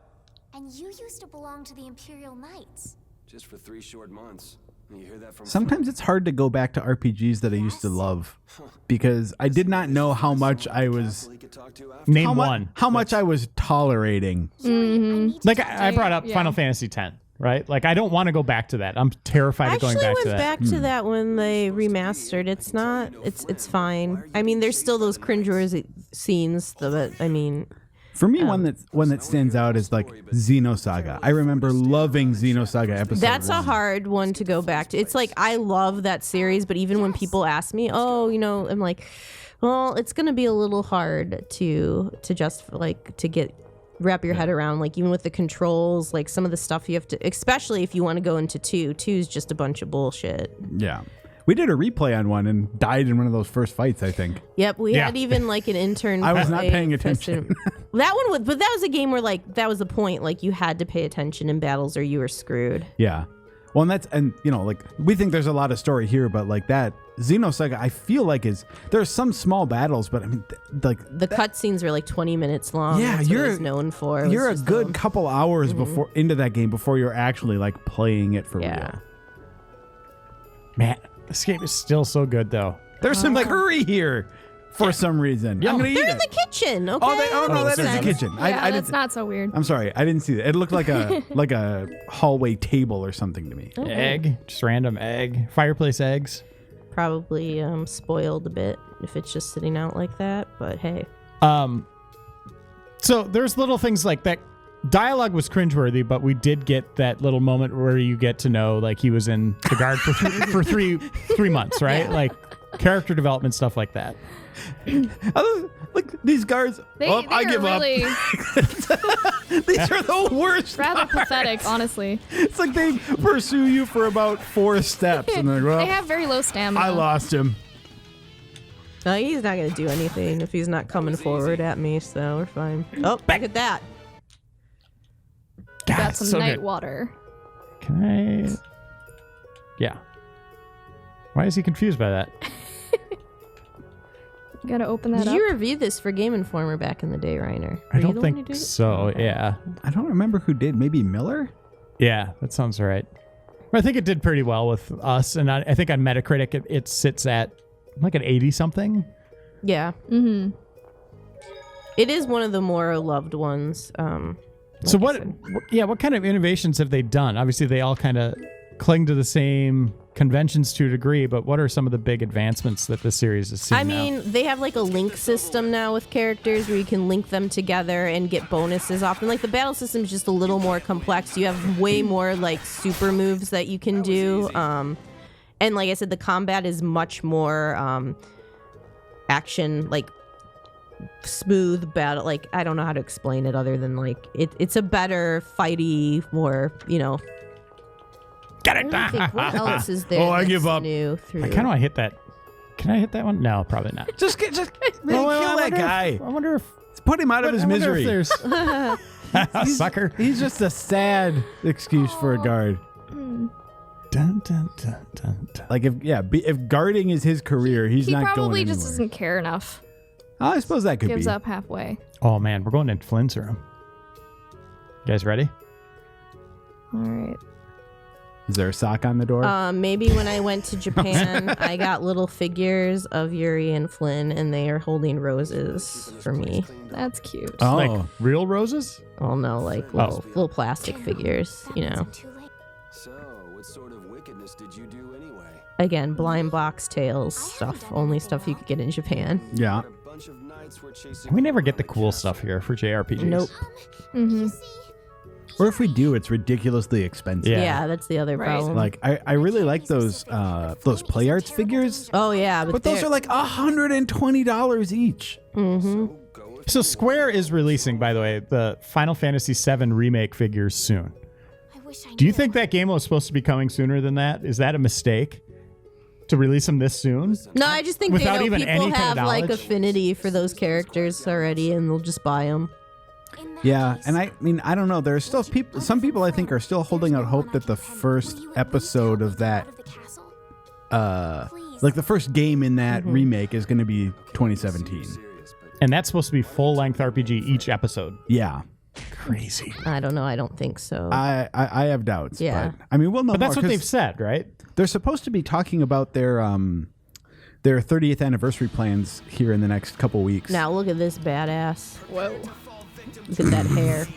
And you used to belong to the Imperial Knights. Just for 3 short months. You hear that from Sometimes it's hard to go back to RPGs that I used to love because I did not know how much I was he could talk to after. Name one. how much I was tolerating. Like I brought up Yeah. Final Fantasy X, right? Like I don't want to go back to that. I'm terrified I of going actually back went to that. back to that when they remastered. It's not. It's fine. I mean, there's still those cringeworthy scenes, but I mean, For me, one that stands out is like Xenosaga. I remember loving Xenosaga episode. that's a 1. hard one to go back to. It's like I love that series, but even when people ask me, oh, I'm like, well, it's gonna be a little hard to just like to get wrap your head around. Like even with the controls, like some of the stuff you have to, especially if you want to go into 2. 2 is just a bunch of bullshit. Yeah. We did a replay on one and died in one of those first fights, I think. Yep, we Yeah. had even like an intern. I was not play paying Kristen. attention. That one was, but that was a game where like that was the point. Like you had to pay attention in battles or you were screwed. Yeah. Well, and like we think there's a lot of story here, but like that Xenosaga, I feel like there's some small battles, but I mean, like The cutscenes were like 20 minutes long. Yeah, That's what you're- it was known for. It was you're a just good couple hours before into that game before you're actually like playing it for Yeah. real. Man, this game is still so good though. There's some curry here for some reason. I'm gonna eat They're in it. the kitchen. Okay. Oh, no, That that makes is the sense. kitchen. Yeah, I that's didn't. not so weird. I'm sorry, I didn't see that. It looked like a like a hallway table or something to me. Egg, just random egg, fireplace eggs. Probably spoiled a bit if it's just sitting out like that. But hey, So there's little things like that. Dialogue was cringeworthy, but we did get that little moment where you get to know like he was in the guard for three months, right? Like character development stuff like that. Look, these guards. They I are give really up. These are the worst. rather guards. pathetic, honestly. It's like they pursue you for about 4 steps, and they're like, well, They have very low stamina. I lost him. he's not gonna do anything if he's not coming forward at me. So we're fine. Oh, look at that. God, Got it's some so night good. water. Can I? Yeah. Why is he confused by that? You gotta open that Did up. you review this for Game Informer back in the day, Reiner? I Were you don't the one who think did it? so. Okay. Yeah. I don't remember who did. Maybe Miller. Yeah, that sounds right. I think it did pretty well with us, and I think on Metacritic it sits at like an 80 something. Yeah. Mm-hmm. It is one of the more loved ones. So what kind of innovations have they done? Obviously, they all kind of cling to the same conventions to a degree, but what are some of the big advancements that the series has seen I now? mean, they have like a link system now with characters where you can link them together and get bonuses off. And like the battle system is just a little more complex. You have way more like super moves that you can do. And like I said, the combat is much more action, like smooth battle. Like I don't know how to explain it other than like it's a better fighty, more Get I it! don't think what else is there. Oh, I that's give up. New through. I kind of want to hit that. Can I hit that one? No, probably not. Just Oh, kill I that wonder guy. I wonder if Put him out of his I wonder misery. if there's sucker. He's just a sad excuse for a guard. Dun, dun, dun, dun, dun. Like if guarding is his career, he's He not probably going just anywhere. doesn't care enough. I suppose that could Gives be. up halfway. Oh man, we're going in Flynn's room. You guys ready? All right. Is there a sock on the door? Maybe when I went to Japan, I got little figures of Yuri and Flynn, and they are holding roses for me. That's cute. oh, Like real roses? Oh no, like little plastic figures, That you know. wasn't too late. So, what sort of wickedness did you do anyway? Again, blind box tales stuff, only stuff you could get in Japan. yeah. A bunch of knights were chasing We never get the cool stuff here for JRPGs. Nope. Mm-hmm. Or if we do, it's ridiculously expensive. Yeah. Yeah, that's the other Right. problem. Like I really like those play arts figures, oh yeah, but those they're- are like $120 each. Mhm. So, go with So Square is releasing, by the way, the Final Fantasy VII remake figures soon. I wish I Do you knew. think that game was supposed to be coming sooner than that? Is that a mistake to release them this soon? No, I just think Without they know even people any kind of have like knowledge? affinity for those characters already, and they'll just buy them. In that Yeah, case, and I mean, I don't know. There's still people. Some people I think are still holding out hope that the first episode of that, like the first game in that remake, is going to be 2017. And that's supposed to be full-length RPG each episode. Yeah, Crazy. I don't know. I don't think so. I have doubts. Yeah. but, I mean, we'll know. But that's more, what 'cause they've said, right? They're supposed to be talking about their 30th anniversary plans here in the next couple weeks. Now look at this badass. Whoa. Look at that hair.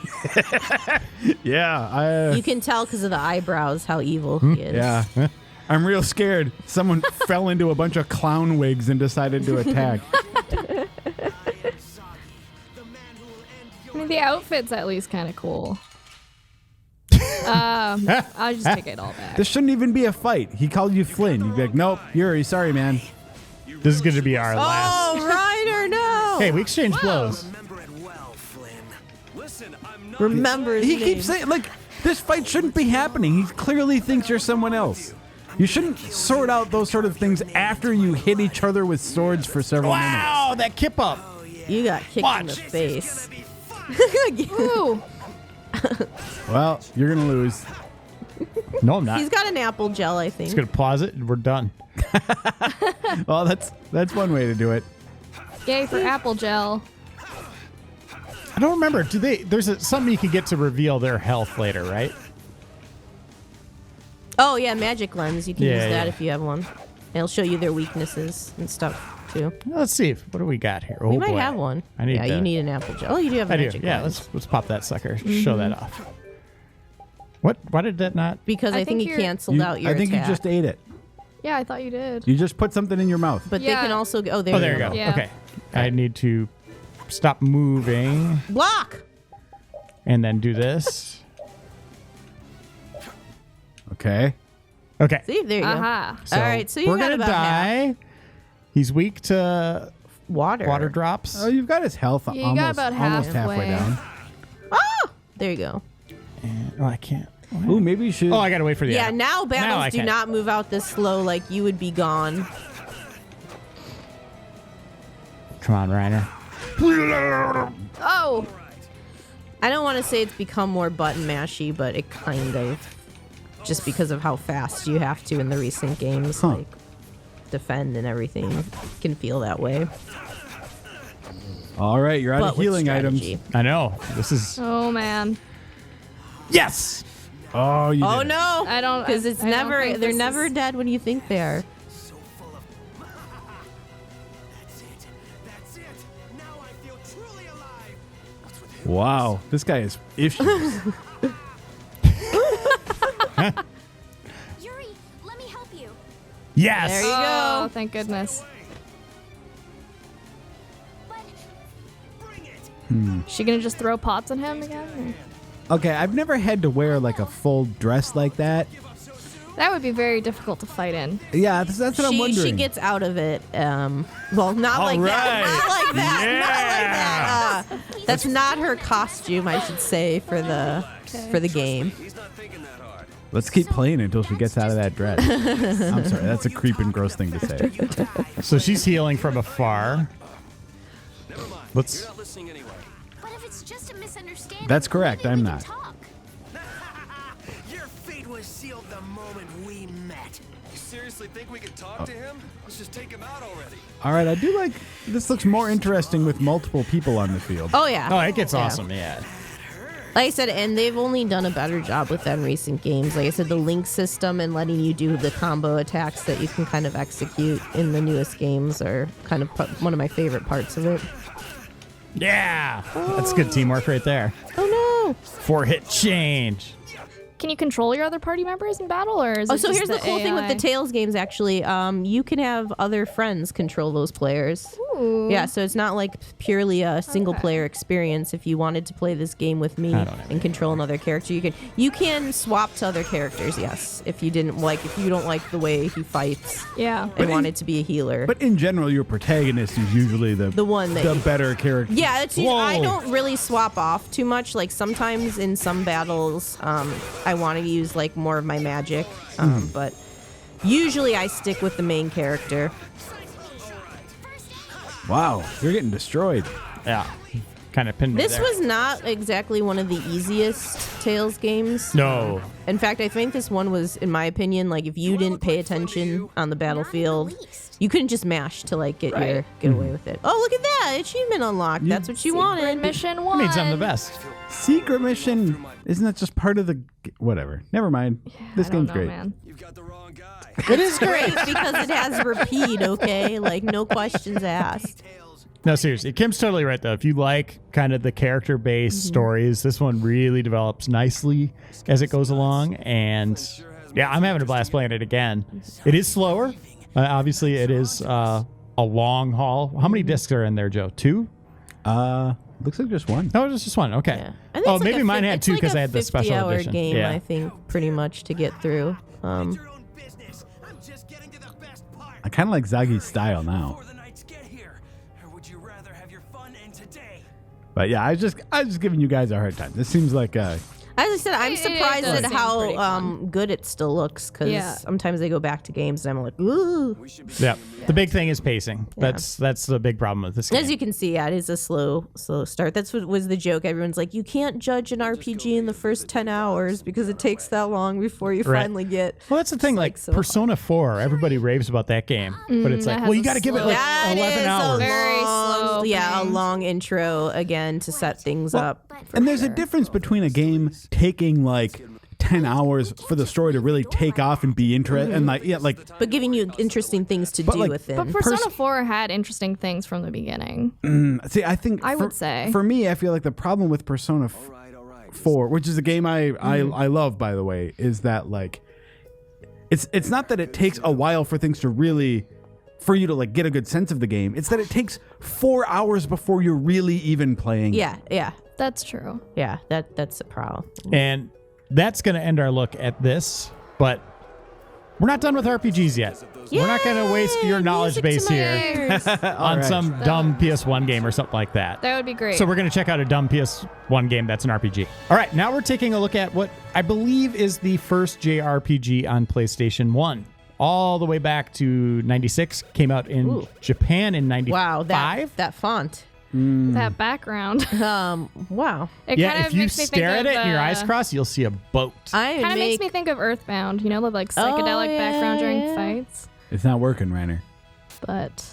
Yeah, You can tell because of the eyebrows how evil he is. yeah. I'm real scared. Someone fell into a bunch of clown wigs and decided to attack. I mean, the outfit's at least kind of cool. I'll just take it all back. This shouldn't even be a fight. He called you Flynn. You'd be like, nope, Yuri, sorry, man. This is going to be our last. Oh, Reiner, no! Hey, we exchanged blows. Remember it well, Flynn. Listen, I'm not. Remember his He name. keeps saying, like, this fight shouldn't be happening. He clearly thinks you're someone else. You shouldn't sort out those sort of things after you hit each other with swords for several minutes. Wow, that kip up. You got kicked in Watch. the face. Ooh. Well, you're going to lose. No, I'm not. He's got an apple gel, I think. Just going to pause it and we're done. Well, that's one way to do it. Yay for apple gel. I don't remember. There's something you can get to reveal their health later, right? Oh, yeah, magic lens. You can Yeah, use that yeah. if you have one. It'll show you their weaknesses and stuff, too. Let's see. What do we got here? Oh, You might boy. have one. I need yeah, to- you need an apple gel. Oh, you do have I do. magic Yeah, lens. let's pop that sucker. Show that off. What? Why did that not? Because I I think think he you're- canceled out your I think attack. you just ate it. Yeah, I thought you did. You just put something in your mouth. But Yeah. they can also go. Oh, there, Oh, there you go. Yeah. Okay. I need to stop moving Block! and then do this. Okay. Okay. See, there you Aha. go. All right, so you we're got gonna about half. die. He's weak to Water. drops. Oh, you've got his health Yeah, you almost, got about almost halfway halfway. down. Ah! There you go. Oh, I can't. Ooh, maybe you should. Oh, I gotta wait for the. Yeah, end. now I battles do can. not move out this slow like you would be gone. Come on, Reiner. Oh. I don't want to say it's become more button mashy, but it kind of. Just because of how fast you have to in the recent games, like defend and everything, can feel that way. All right, you're out But of with healing strategy. items. I know. This is. Oh, man. Yes. Oh, you Oh did it. no! I don't- because it's I don't never. think They're this never is- dead when you think they are. So full of. That's it. That's it. Now I feel truly alive. What's with him? Wow, this guy is issues. Yuri, let me help you. Yes. There you Oh, go. thank goodness. But Bring it. Is she gonna just throw pots at him again? Okay, I've never had to wear like a full dress like that. That would be very difficult to fight in. Yeah, that's what I'm wondering. She gets out of it. Well, not All like that. right. Not like that. Not like that. That's not her costume, I should say, for the game. He's not thinking that hard. Let's keep playing until she gets out of that dress. I'm sorry, that's a creeping, gross thing to say. So she's healing from afar. Never mind. Let's- You're not listening anyway. But if it's just a misunderstanding, That's correct, maybe I'm we can not. talk. Your fate was sealed the moment we met. You seriously think we could talk to him? Let's just take him out already. All right, I do like this. Looks more interesting with multiple people on the field. Oh yeah. Oh, it gets Yeah. awesome. Yeah. Like I said, and they've only done a better job with that in recent games. Like I said, the link system and letting you do the combo attacks that you can kind of execute in the newest games are kind of one of my favorite parts of it. Yeah. That's good teamwork right there. Oh no! 4-hit change. Can you control your other party members in battle, or is Oh, it so just here's the cool thing with the AI? Tales games. Actually, you can have other friends control those players. Ooh. Yeah, so it's not like purely a single player experience. If you wanted to play this game with me and control another character, you can swap to other characters, yes. If you don't like the way he fights and wanted to be a healer. But in general, your protagonist is usually the one that the better character. Yeah, I don't really swap off too much. Like sometimes in some battles, I want to use like more of my magic, but usually I stick with the main character. Wow, you're getting destroyed. Yeah. Kind of pinned me This there. was not exactly one of the easiest Tales games. No. In fact, I think this one was, in my opinion, like if you didn't pay attention on the battlefield, you couldn't just mash to like get away with it. Oh, look at that! Achievement unlocked. That's what you wanted. Mission 1. That means I'm the best. Secret mission, isn't that just part of the whatever? Never mind. This I don't game's know, great. man. You've got the wrong guy. It is Great because it has repeat. Okay, like no questions asked. No, seriously. Kim's totally right, though. If you like kind of the character-based stories, this one really develops nicely as it goes along. And, yeah, I'm having a blast playing it again. It is slower. Obviously, it is a long haul. How many discs are in there, Joe? 2? Looks like just one. Oh, it's just one. Okay. Yeah. I think Oh, it's like maybe mine had 2 because I had the special 50-hour edition. game, Yeah. I think, pretty much to get through. Your own business. I'm just getting to the best part. I kind of like Zagi's style now. Before the nights get here, or would you rather have your fun end today? But yeah, I was just giving you guys a hard time. This seems like As I said, I'm It surprised does at seem how pretty fun. good it still looks. Because Yeah. sometimes I go back to games and I'm like, ooh. Yeah. The big thing is pacing. That's the big problem with this game. As you can see, yeah, it is a slow start. That's what was the joke. Everyone's like, you can't judge an RPG in the first 10 hours because it takes that long before you Right. finally get. Well, that's the thing. Like so Persona 4, everybody raves about that game, but it's that like, has well, you a got to give it slow- like That 11 is hours. Very slow Yeah, a pace. long intro again to set things up. and there's a difference between a game taking like 10 hours for the story to really take off and be interesting and like But giving you interesting things to But, do like- with it. But Persona 4 had interesting things from the beginning. see I think I would say. for me I feel like the problem with Persona 4, which is a game I love, by the way, is that like it's not that it takes a while for things to really for you to like get a good sense of the game. It's that it takes 4 hours before you're really even playing. yeah. That's true. Yeah, that's a problem. And that's going to end our look at this, but we're not done with RPGs yet. We're not going to waste your knowledge base here on some dumb PS1 game or something like that. That would be great. So we're going to check out a dumb PS1 game that's an RPG. All right, now we're taking a look at what I believe is the first JRPG on PlayStation 1. All the way back to 96, came out in Japan in 95. Wow, that font. that background. Wow. It Yeah, kind if of you makes me stare think at it of, and your eyes cross, you'll see a boat. Kind of makes me think of Earthbound, the like psychedelic background during fights. It's not working, Reiner. But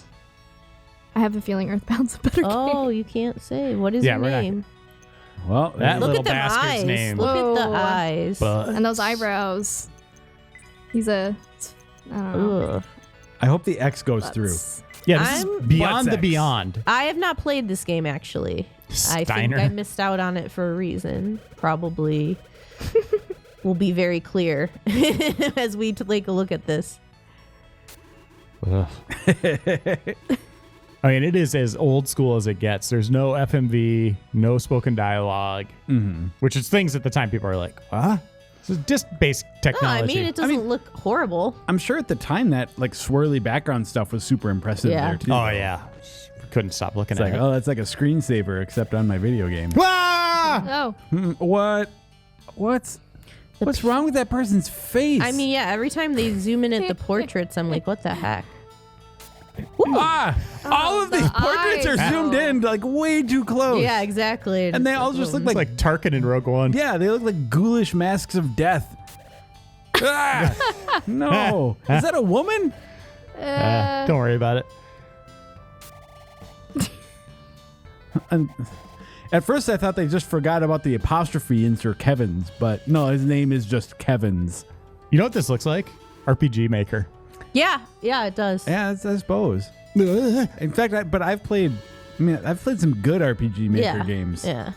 I have a feeling Earthbound's a better game. Oh, you can't say. What is Yeah, your we're not- name? Well, That Look little at them bastard's eyes. name. Look at the Whoa. eyes. But And those eyebrows. He's I don't know. Ugh. I hope the X goes through. That's- yeah, this I'm- is beyond the Butt sex. beyond. I have not played this game actually. I think Steiner. I missed out on it for a reason. Probably will be very clear as we take a look at this. Ugh. I mean, it is as old school as it gets. There's no FMV, no spoken dialogue, which is things at the time people are like, huh? This is just basic No, technology. I mean it doesn't look horrible. I'm sure at the time that like swirly background stuff was super impressive Yeah. there too. Oh, yeah. Couldn't stop looking It's at like, it. oh, that's like a screensaver except on my video game. Ah! Oh, What's wrong with that person's face? I mean, yeah, every time they zoom in at the portraits, I'm like, what the heck? all of the these portraits are eyes, zoomed though. in like way too close. Yeah, exactly. And they all just look It's like, like Tarkin in Rogue One. yeah, they look like ghoulish masks of death. No, is that a woman? Don't worry about it. And at first, I thought they just forgot about the apostrophe in Sir Kevin's, but no, his name is just Kevin's. You know what this looks like? RPG Maker. Yeah, it does. Yeah, I suppose. In fact, I've played some good RPG Maker games. Yeah.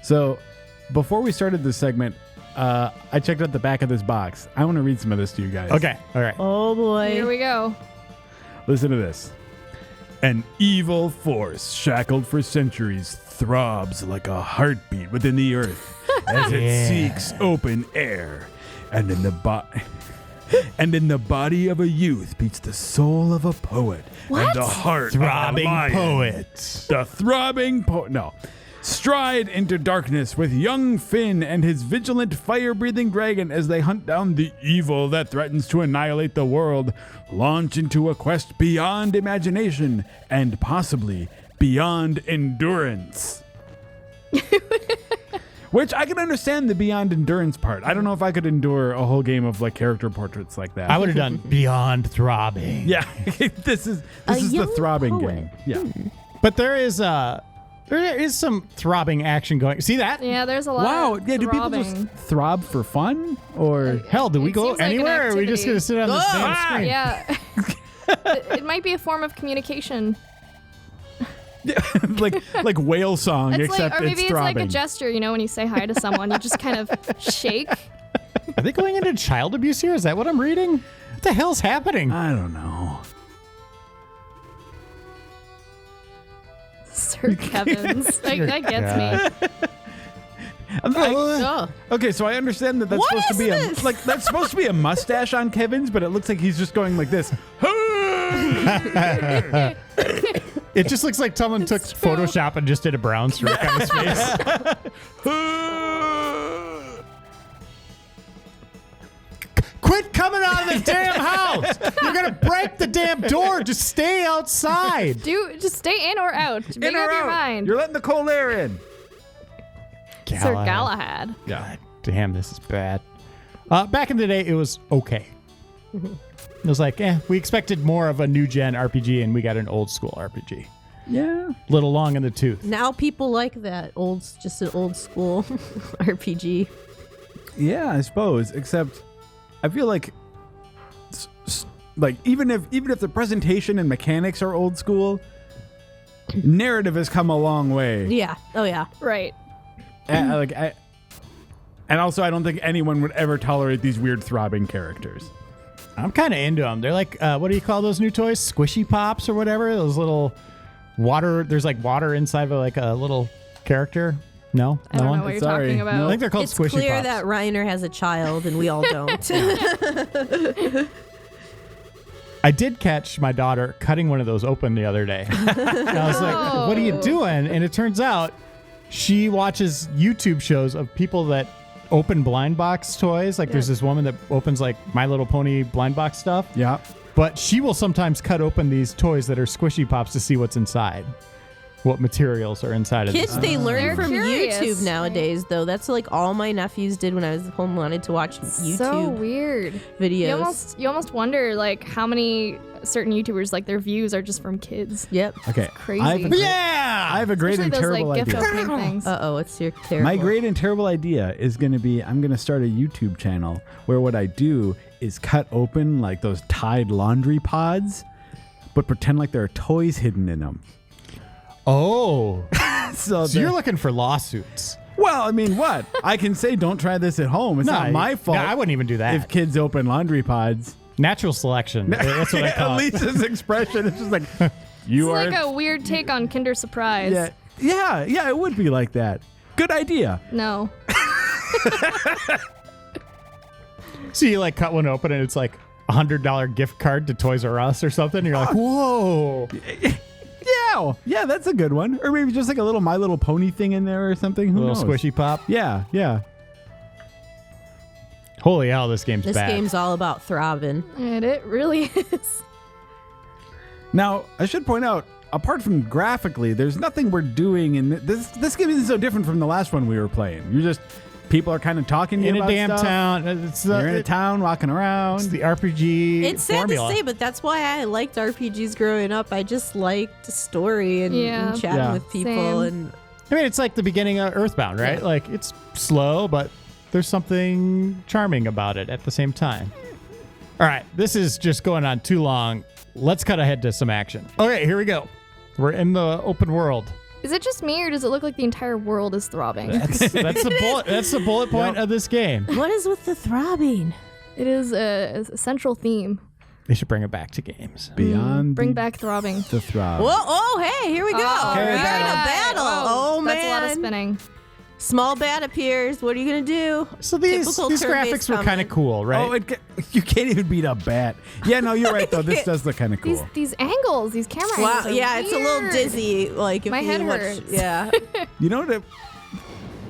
So, before we started this segment, I checked out the back of this box. I want to read some of this to you guys. Okay. All right. Oh boy. here we go. Listen to this. An evil force shackled for centuries throbs like a heartbeat within the earth as it seeks open air. And in the body of a youth beats the soul of a poet. What? And the heart Throbbing of a lion. poet. The throbbing poet. No. Stride into darkness with young Finn and his vigilant fire-breathing dragon as they hunt down the evil that threatens to annihilate the world. Launch into a quest beyond imagination and possibly beyond endurance. Which I can understand the beyond endurance part. I don't know if I could endure a whole game of like character portraits like that. I would have done Beyond Throbbing. Yeah, this is the young throbbing poet. game. Yeah. But there is some throbbing action going. See that? Yeah, there's a lot. Wow. of Yeah. Do people throbbing. just throb for fun or? Hell, do we It go seems like an anywhere? Or are we just activity. gonna sit on this damn screen? Yeah. It might be a form of communication. like whale song, It's except like, or maybe it's it's throbbing. like a gesture. You know, when you say hi to someone, you just kind of shake. Are they going into child abuse here? Is that what I'm reading? What the hell's happening? I don't know. Sir Kevin's. That gets me. Oh. Okay, so I understand that that's What supposed to be is this? that's supposed to be a mustache on Kevin's, but it looks like he's just going like this. It just looks like someone took It's true. Photoshop and just did a brown stroke on his face. Quit coming out of the damn house! You're gonna break the damn door. Just stay outside. Just stay in or out. Make up your mind. You're letting the cold air in. Sir Galahad. God damn, this is bad. Back in the day, it was okay. It was like, we expected more of a new gen RPG, and we got an old school RPG. Yeah. Little long in the tooth. Now people like that just an old school RPG. Yeah, I suppose. Except, I feel like, even if the presentation and mechanics are old school, narrative has come a long way. Yeah. Oh yeah. Right. And also, I don't think anyone would ever tolerate these weird throbbing characters. I'm kind of into them. They're like, what do you call those new toys? Squishy Pops or whatever? Those little water. There's like water inside of like a little character. No? I don't know what you're Sorry. talking about. I think they're called It's Squishy clear Pops. that Reiner has a child and we all don't. I did catch my daughter cutting one of those open the other day. And I was like, what are you doing? And it turns out she watches YouTube shows of people that open blind box toys. Like there's this woman that opens like My Little Pony blind box stuff. Yeah. But she will sometimes cut open these toys that are Squishy Pops to see what's inside. What materials are inside of Kids, this. they learn They're from curious. YouTube nowadays, though. That's like all my nephews did when I was home, wanted to watch YouTube So weird. videos. You almost wonder like how many certain YouTubers like their views are just from kids. Yep. Okay. Crazy. I Yeah! have a great Especially and those terrible like gift idea. opening things. Uh-oh, it's your terrible. My great and terrible idea is going to be I'm going to start a YouTube channel where what I do is cut open like those Tide laundry pods, but pretend like there are toys hidden in them. Oh. So So you're looking for lawsuits. well, I mean, what? I can say don't try this at home. It's not my fault. No, I wouldn't even do that. If kids open laundry pods. Natural selection. That's what I call it. Elise's expression is just like, you It's are. like a weird take on Kinder Surprise. Yeah, it would be like that. Good idea. No. So you like cut one open and it's like $100 gift card to Toys R Us or something. You're like, whoa. Yeah, that's a good one. Or maybe just like a little My Little Pony thing in there or something. Who Little knows? squishy pop. Yeah. Holy hell, this game's This bad. game's all about throbbing. And it really is. Now, I should point out, apart from graphically, there's nothing we're doing in this game isn't so different from the last one we were playing. You're just people are kind of talking to you in a about damn stuff. town. It's You're in a town walking It's around. the RPG It's sad formula. to say, but that's why I liked RPGs growing up. I just liked the story and, Yeah. and chatting Yeah. with people. Same. And I mean, it's like the beginning of Earthbound, right? Yeah. Like it's slow, but there's something charming about it at the same time. All right, this is just going on too long. Let's cut ahead to some action. Okay, here we go. We're in the open world. Is it just me or does it look like the entire world is throbbing? That's the bullet. That's the bullet point of this game. what is with the throbbing? It is a central theme. They should bring it back to games. Beyond Bring back throbbing. the throb. Whoa! Oh, hey, here we go. Oh, We're in a right. battle. Oh, man. That's a lot of spinning. Small bat appears. What are you gonna do? So these Typical graphics were kind of cool, right? Oh, you can't even beat a bat. Yeah, no, you're right though. This does look kind of cool. These angles, these camera Wow. angles. Are Yeah, it's a little weird. dizzy. Like if My you head watch, hurts. Yeah. You know what?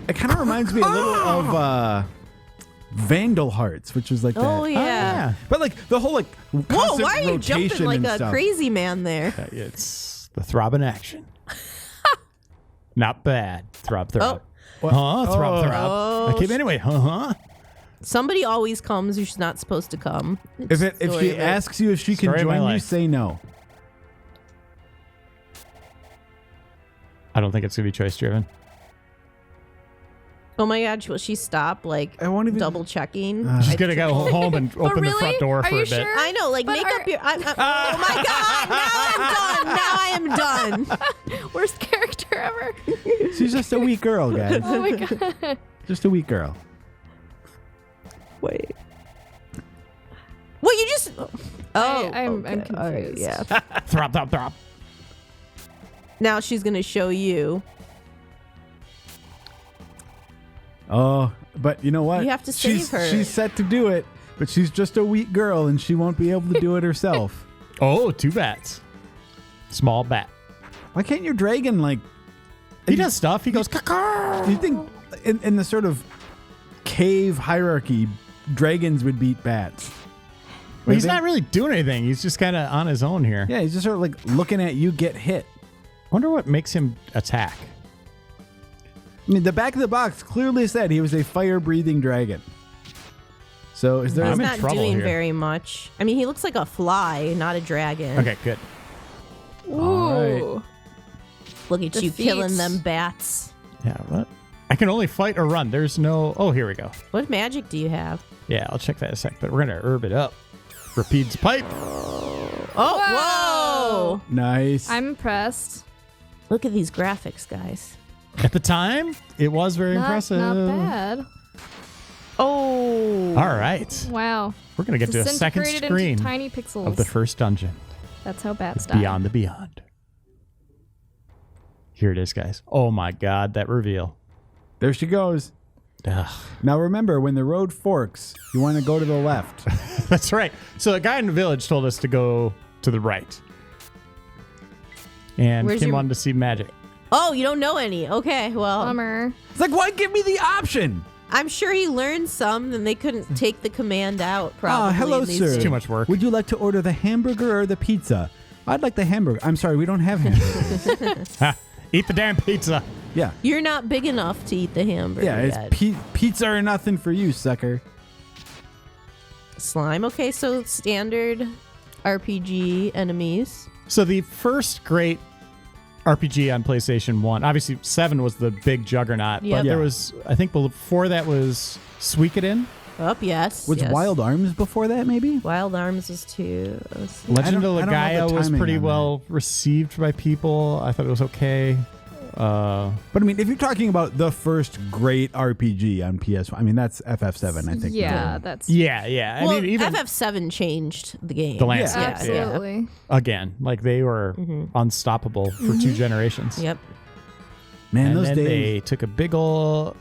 It kind of reminds me a little of Vandal Hearts, which was like that. Oh yeah. But like the whole like Whoa! constant Why are you rotation jumping like and a stuff. crazy man there? It's the throb in action. Not bad. Throb. Oh. Throb. I came anyway. Somebody always comes who's not supposed to come. If she asks you if she can Story of my join you, life. say no. I don't think it's gonna be choice driven. Oh my God! Will she stop? Like I won't even double checking. She's gonna go home and open the really? front door Are for you a bit. sure? I know. Like But make are- up your. Oh my God! Now I'm done. Now I am done. Worst character ever. She's just a weak girl, guys. Oh my god. Just a weak girl. Wait. What you just? Oh, I'm okay. confused. All right, yeah. Throb. Now she's gonna show you. Oh, but you know what? You have to save she's, her. She's set to do it, but she's just a weak girl and she won't be able to do it herself. Oh, 2 bats. Small bat. Why can't your dragon like? He does stuff. He goes caw. Do you think in the sort of cave hierarchy, dragons would beat bats? Well, he's Maybe? not really doing anything. He's just kind of on his own here. Yeah, he's just sort of like looking at you get hit. Wonder what makes him attack. I mean, the back of the box clearly said he was a fire-breathing dragon. So is there? He's I'm in not trouble doing here. very much. I mean, he looks like a fly, not a dragon. Okay, good. Ooh. All right. Look at you Defeats. killing them bats. Yeah, what? I can only fight or run. There's no... Oh, here we go. What magic do you have? Yeah, I'll check that in a sec, but we're going to herb it up. Repeats pipe. Oh, whoa! Nice. I'm impressed. Look at these graphics, guys. At the time, it was very impressive. Not bad. Oh. All right. Wow. We're going to get to a second Disintegrated screen into tiny pixels. of the first dungeon. That's how bats die. Beyond the Beyond. Here it is, guys. Oh my God, that reveal. There she goes. Ugh. Now remember, when the road forks, you want to go to the left. That's right. So the guy in the village told us to go to the right. And Where's Kim your- wanted to see magic. Oh, you don't know any. Okay, well, Bummer. It's like, why give me the option? I'm sure he learned some, then they couldn't take the command out, probably. hello, in these sir. days. Too much work. Would you like to order the hamburger or the pizza? I'd like the hamburger. I'm sorry, we don't have hamburgers. Ha, eat the damn pizza. Yeah. You're not big enough to eat the hamburger Yeah, yet. it's pizza or nothing for you, sucker. Slime. Okay, so standard RPG enemies. So the first great RPG on PlayStation 1, obviously 7 was the big juggernaut, Yep. but there Yeah. was, I think before that was Suikoden. Oh, yes. Was yes. Wild Arms before that, maybe? Wild Arms is too. let's see. Legend of I don't have the Legaia was timing pretty on well received by people. I thought it was okay. But I mean, if you're talking about the first great RPG on PS1, I mean, that's FF7, I think. Yeah, that's Yeah, yeah. Well, I mean, even FF7 changed the game. the landscape. Yeah. absolutely. Again, like they were unstoppable for 2 generations. Yep. Man, And those then days. they took a big ol'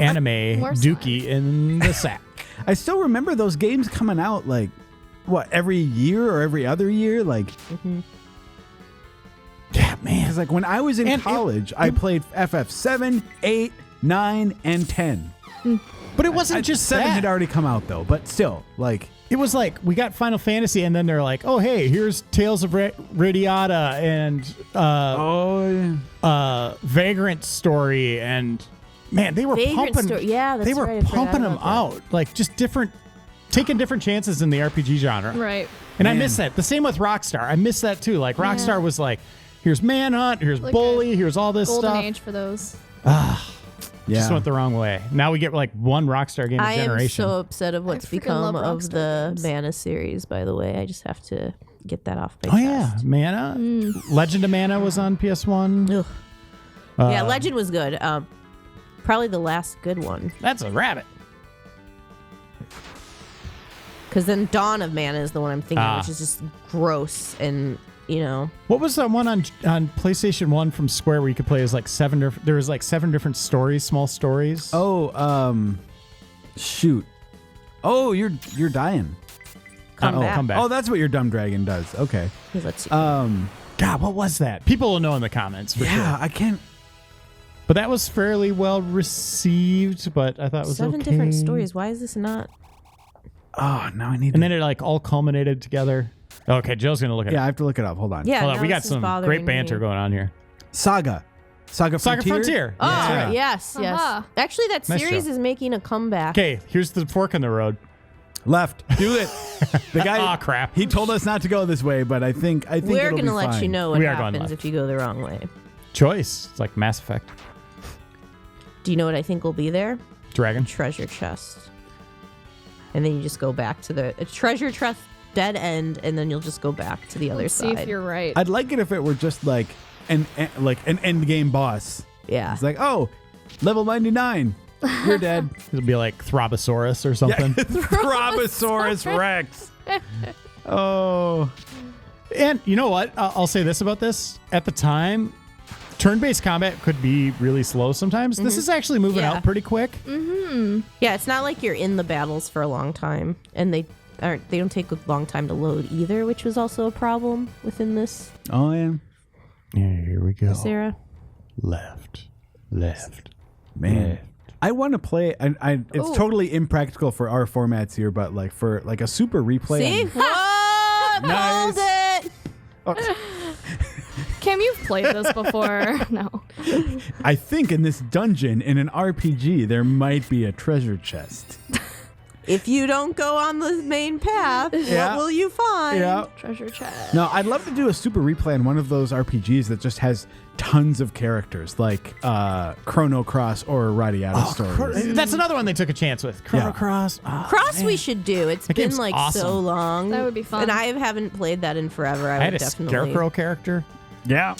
anime More dookie in the sack. I still remember those games coming out, like, what, every year or every other year? Like, Yeah, man. because, like, when I was in And college, I played FF7, 8, 9, and 10. But it wasn't just 7 that. had already come out, though, but still, like, It was like we got Final Fantasy, and then they're like, "Oh, hey, here's Tales of Radiata and Vagrant Story," and man, they were Vagrant pumping. Story. Yeah, that's they were right, I forgot pumping them about that. out like just different, taking different chances in the RPG genre. Right. And I Man. miss that. The same with Rockstar. I miss that too. Like Rockstar was like, "Here's Manhunt, here's Like Bully, here's all this Golden stuff." age for those. yeah. Just went the wrong way. Now we get like one Rockstar game a I am generation. so upset of what's freaking become love of Rockstar the games. Mana series, by the way. I just have to get that off my Oh yeah, chest. Mana. Legend of Mana was on PS1. Ugh. Yeah, Legend was good. Probably the last good one. That's a rabbit. Because then Dawn of Mana is the one I'm thinking, which is just gross and, What was that one on PlayStation 1 from Square where you could play as like there was like 7 different stories, small stories? Oh, shoot. Oh, you're dying. Come back. Come back. Oh, that's what your dumb dragon does. Okay. Let's see. God, what was that? People will know in the comments for Yeah, sure. I can't. But that was fairly well received, but I thought it was 7 okay. different stories. Why is this not? Oh, now I need. And then it like all culminated together. Okay, Joe's going to look at Yeah, I it. have to look it up. Hold on. Yeah, Hold on, now we got this is some bothering great banter me. going on here. Saga Frontier? Oh, Yeah. yes. Uh-huh. Actually, that Nice series show. is making a comeback. Okay, here's the fork in the road. Left. Do it. The guy. Aw, crap. He told us not to go this way, but I think We're it'll going to be let fine. you know what We are going happens left. if you go the wrong way. Choice. It's like Mass Effect. Do you know what I think will be there? Dragon. Treasure chest. And then you just go back to the treasure chest dead end, and then you'll just go back to the other Let's side. see if you're right. I'd like it if it were just like an end game boss. Yeah. It's like, oh, level 99. You're dead. It'll be like Throbosaurus or something. Throbosaurus Rex. Oh. And you know what? I'll say this about this. At the time, turn-based combat could be really slow sometimes. This is actually moving Yeah. out pretty quick. Yeah, it's not like you're in the battles for a long time, and they don't take a long time to load either, which was also a problem within this Oh, yeah. Yeah, here we go. era. Left. Man. I want to play. It's Ooh. totally impractical for our formats here, but like for like a super replay. See? What? Nice. Hold it! Kim, you've played this before. No. I think in this dungeon in an RPG there might be a treasure chest. If you don't go on the main path, Yeah. what will you find? Yeah. Treasure chest. No, I'd love to do a super replay on one of those RPGs that just has tons of characters, like Chrono Cross or Radiata stories. That's another one they took a chance with. Chrono Cross. Oh, Cross man. we should do. It's That been game's like awesome. so long. That would be fun. And I haven't played that in forever. I I would had a definitely. scarecrow character. Yeah.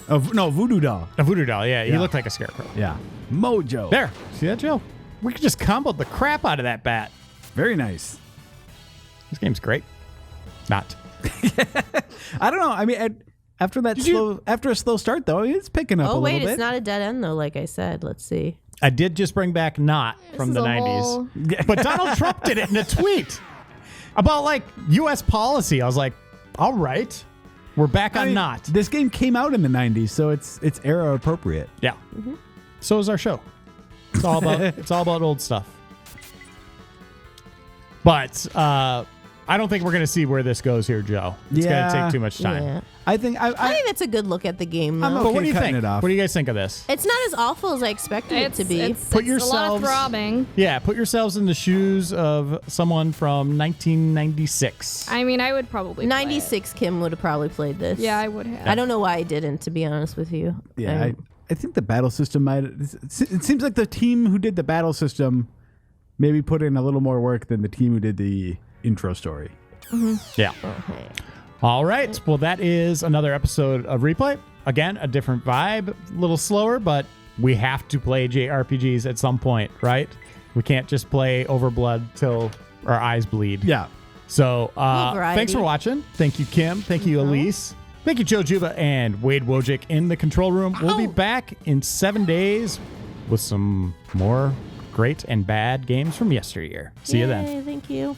No, Voodoo Doll. A voodoo doll, yeah. You Yeah. look like a scarecrow. Yeah. Mojo. There. See that, Joe? We could just combo the crap out of that bat. Very nice. This game's great. Not. I don't know. I mean, after a slow start though, it's picking up a Oh little wait, bit. it's not a dead end though. Like I said, let's see. I did just bring back Not from is the a 90s. whole- But Donald Trump did it in a tweet about like U.S. policy. I was like, all right, we're back on I mean, Not. This game came out in the 90s, so it's era appropriate. Yeah. So is our show. It's all about old stuff. But I don't think we're going to see where this goes here, Joe. It's going to take too much time. Yeah. I think I think that's a good look at the game though. I'm But what Okay, do you cutting think? it off. What do you guys think of this? It's not as awful as I expected it to be. It's Put a lot of yourselves- throbbing. Yeah, put yourselves in the shoes of someone from 1996. I mean, I would probably play it. 96 Kim would have probably played this. Yeah, I would have. I don't know why I didn't, to be honest with you. Yeah, I think the battle system might. It seems like the team who did the battle system maybe put in a little more work than the team who did the intro story. Yeah. All right. Well, that is another episode of Replay. Again, a different vibe, a little slower, but we have to play JRPGs at some point, right? We can't just play Overblood till our eyes bleed. Yeah. So variety. thanks for watching. Thank you, Kim. Thank you, Elise. Thank you, Joe Juba and Wade Wojcik in the control room. We'll be back in 7 days with some more great and bad games from yesteryear. See you then. Yay, thank you.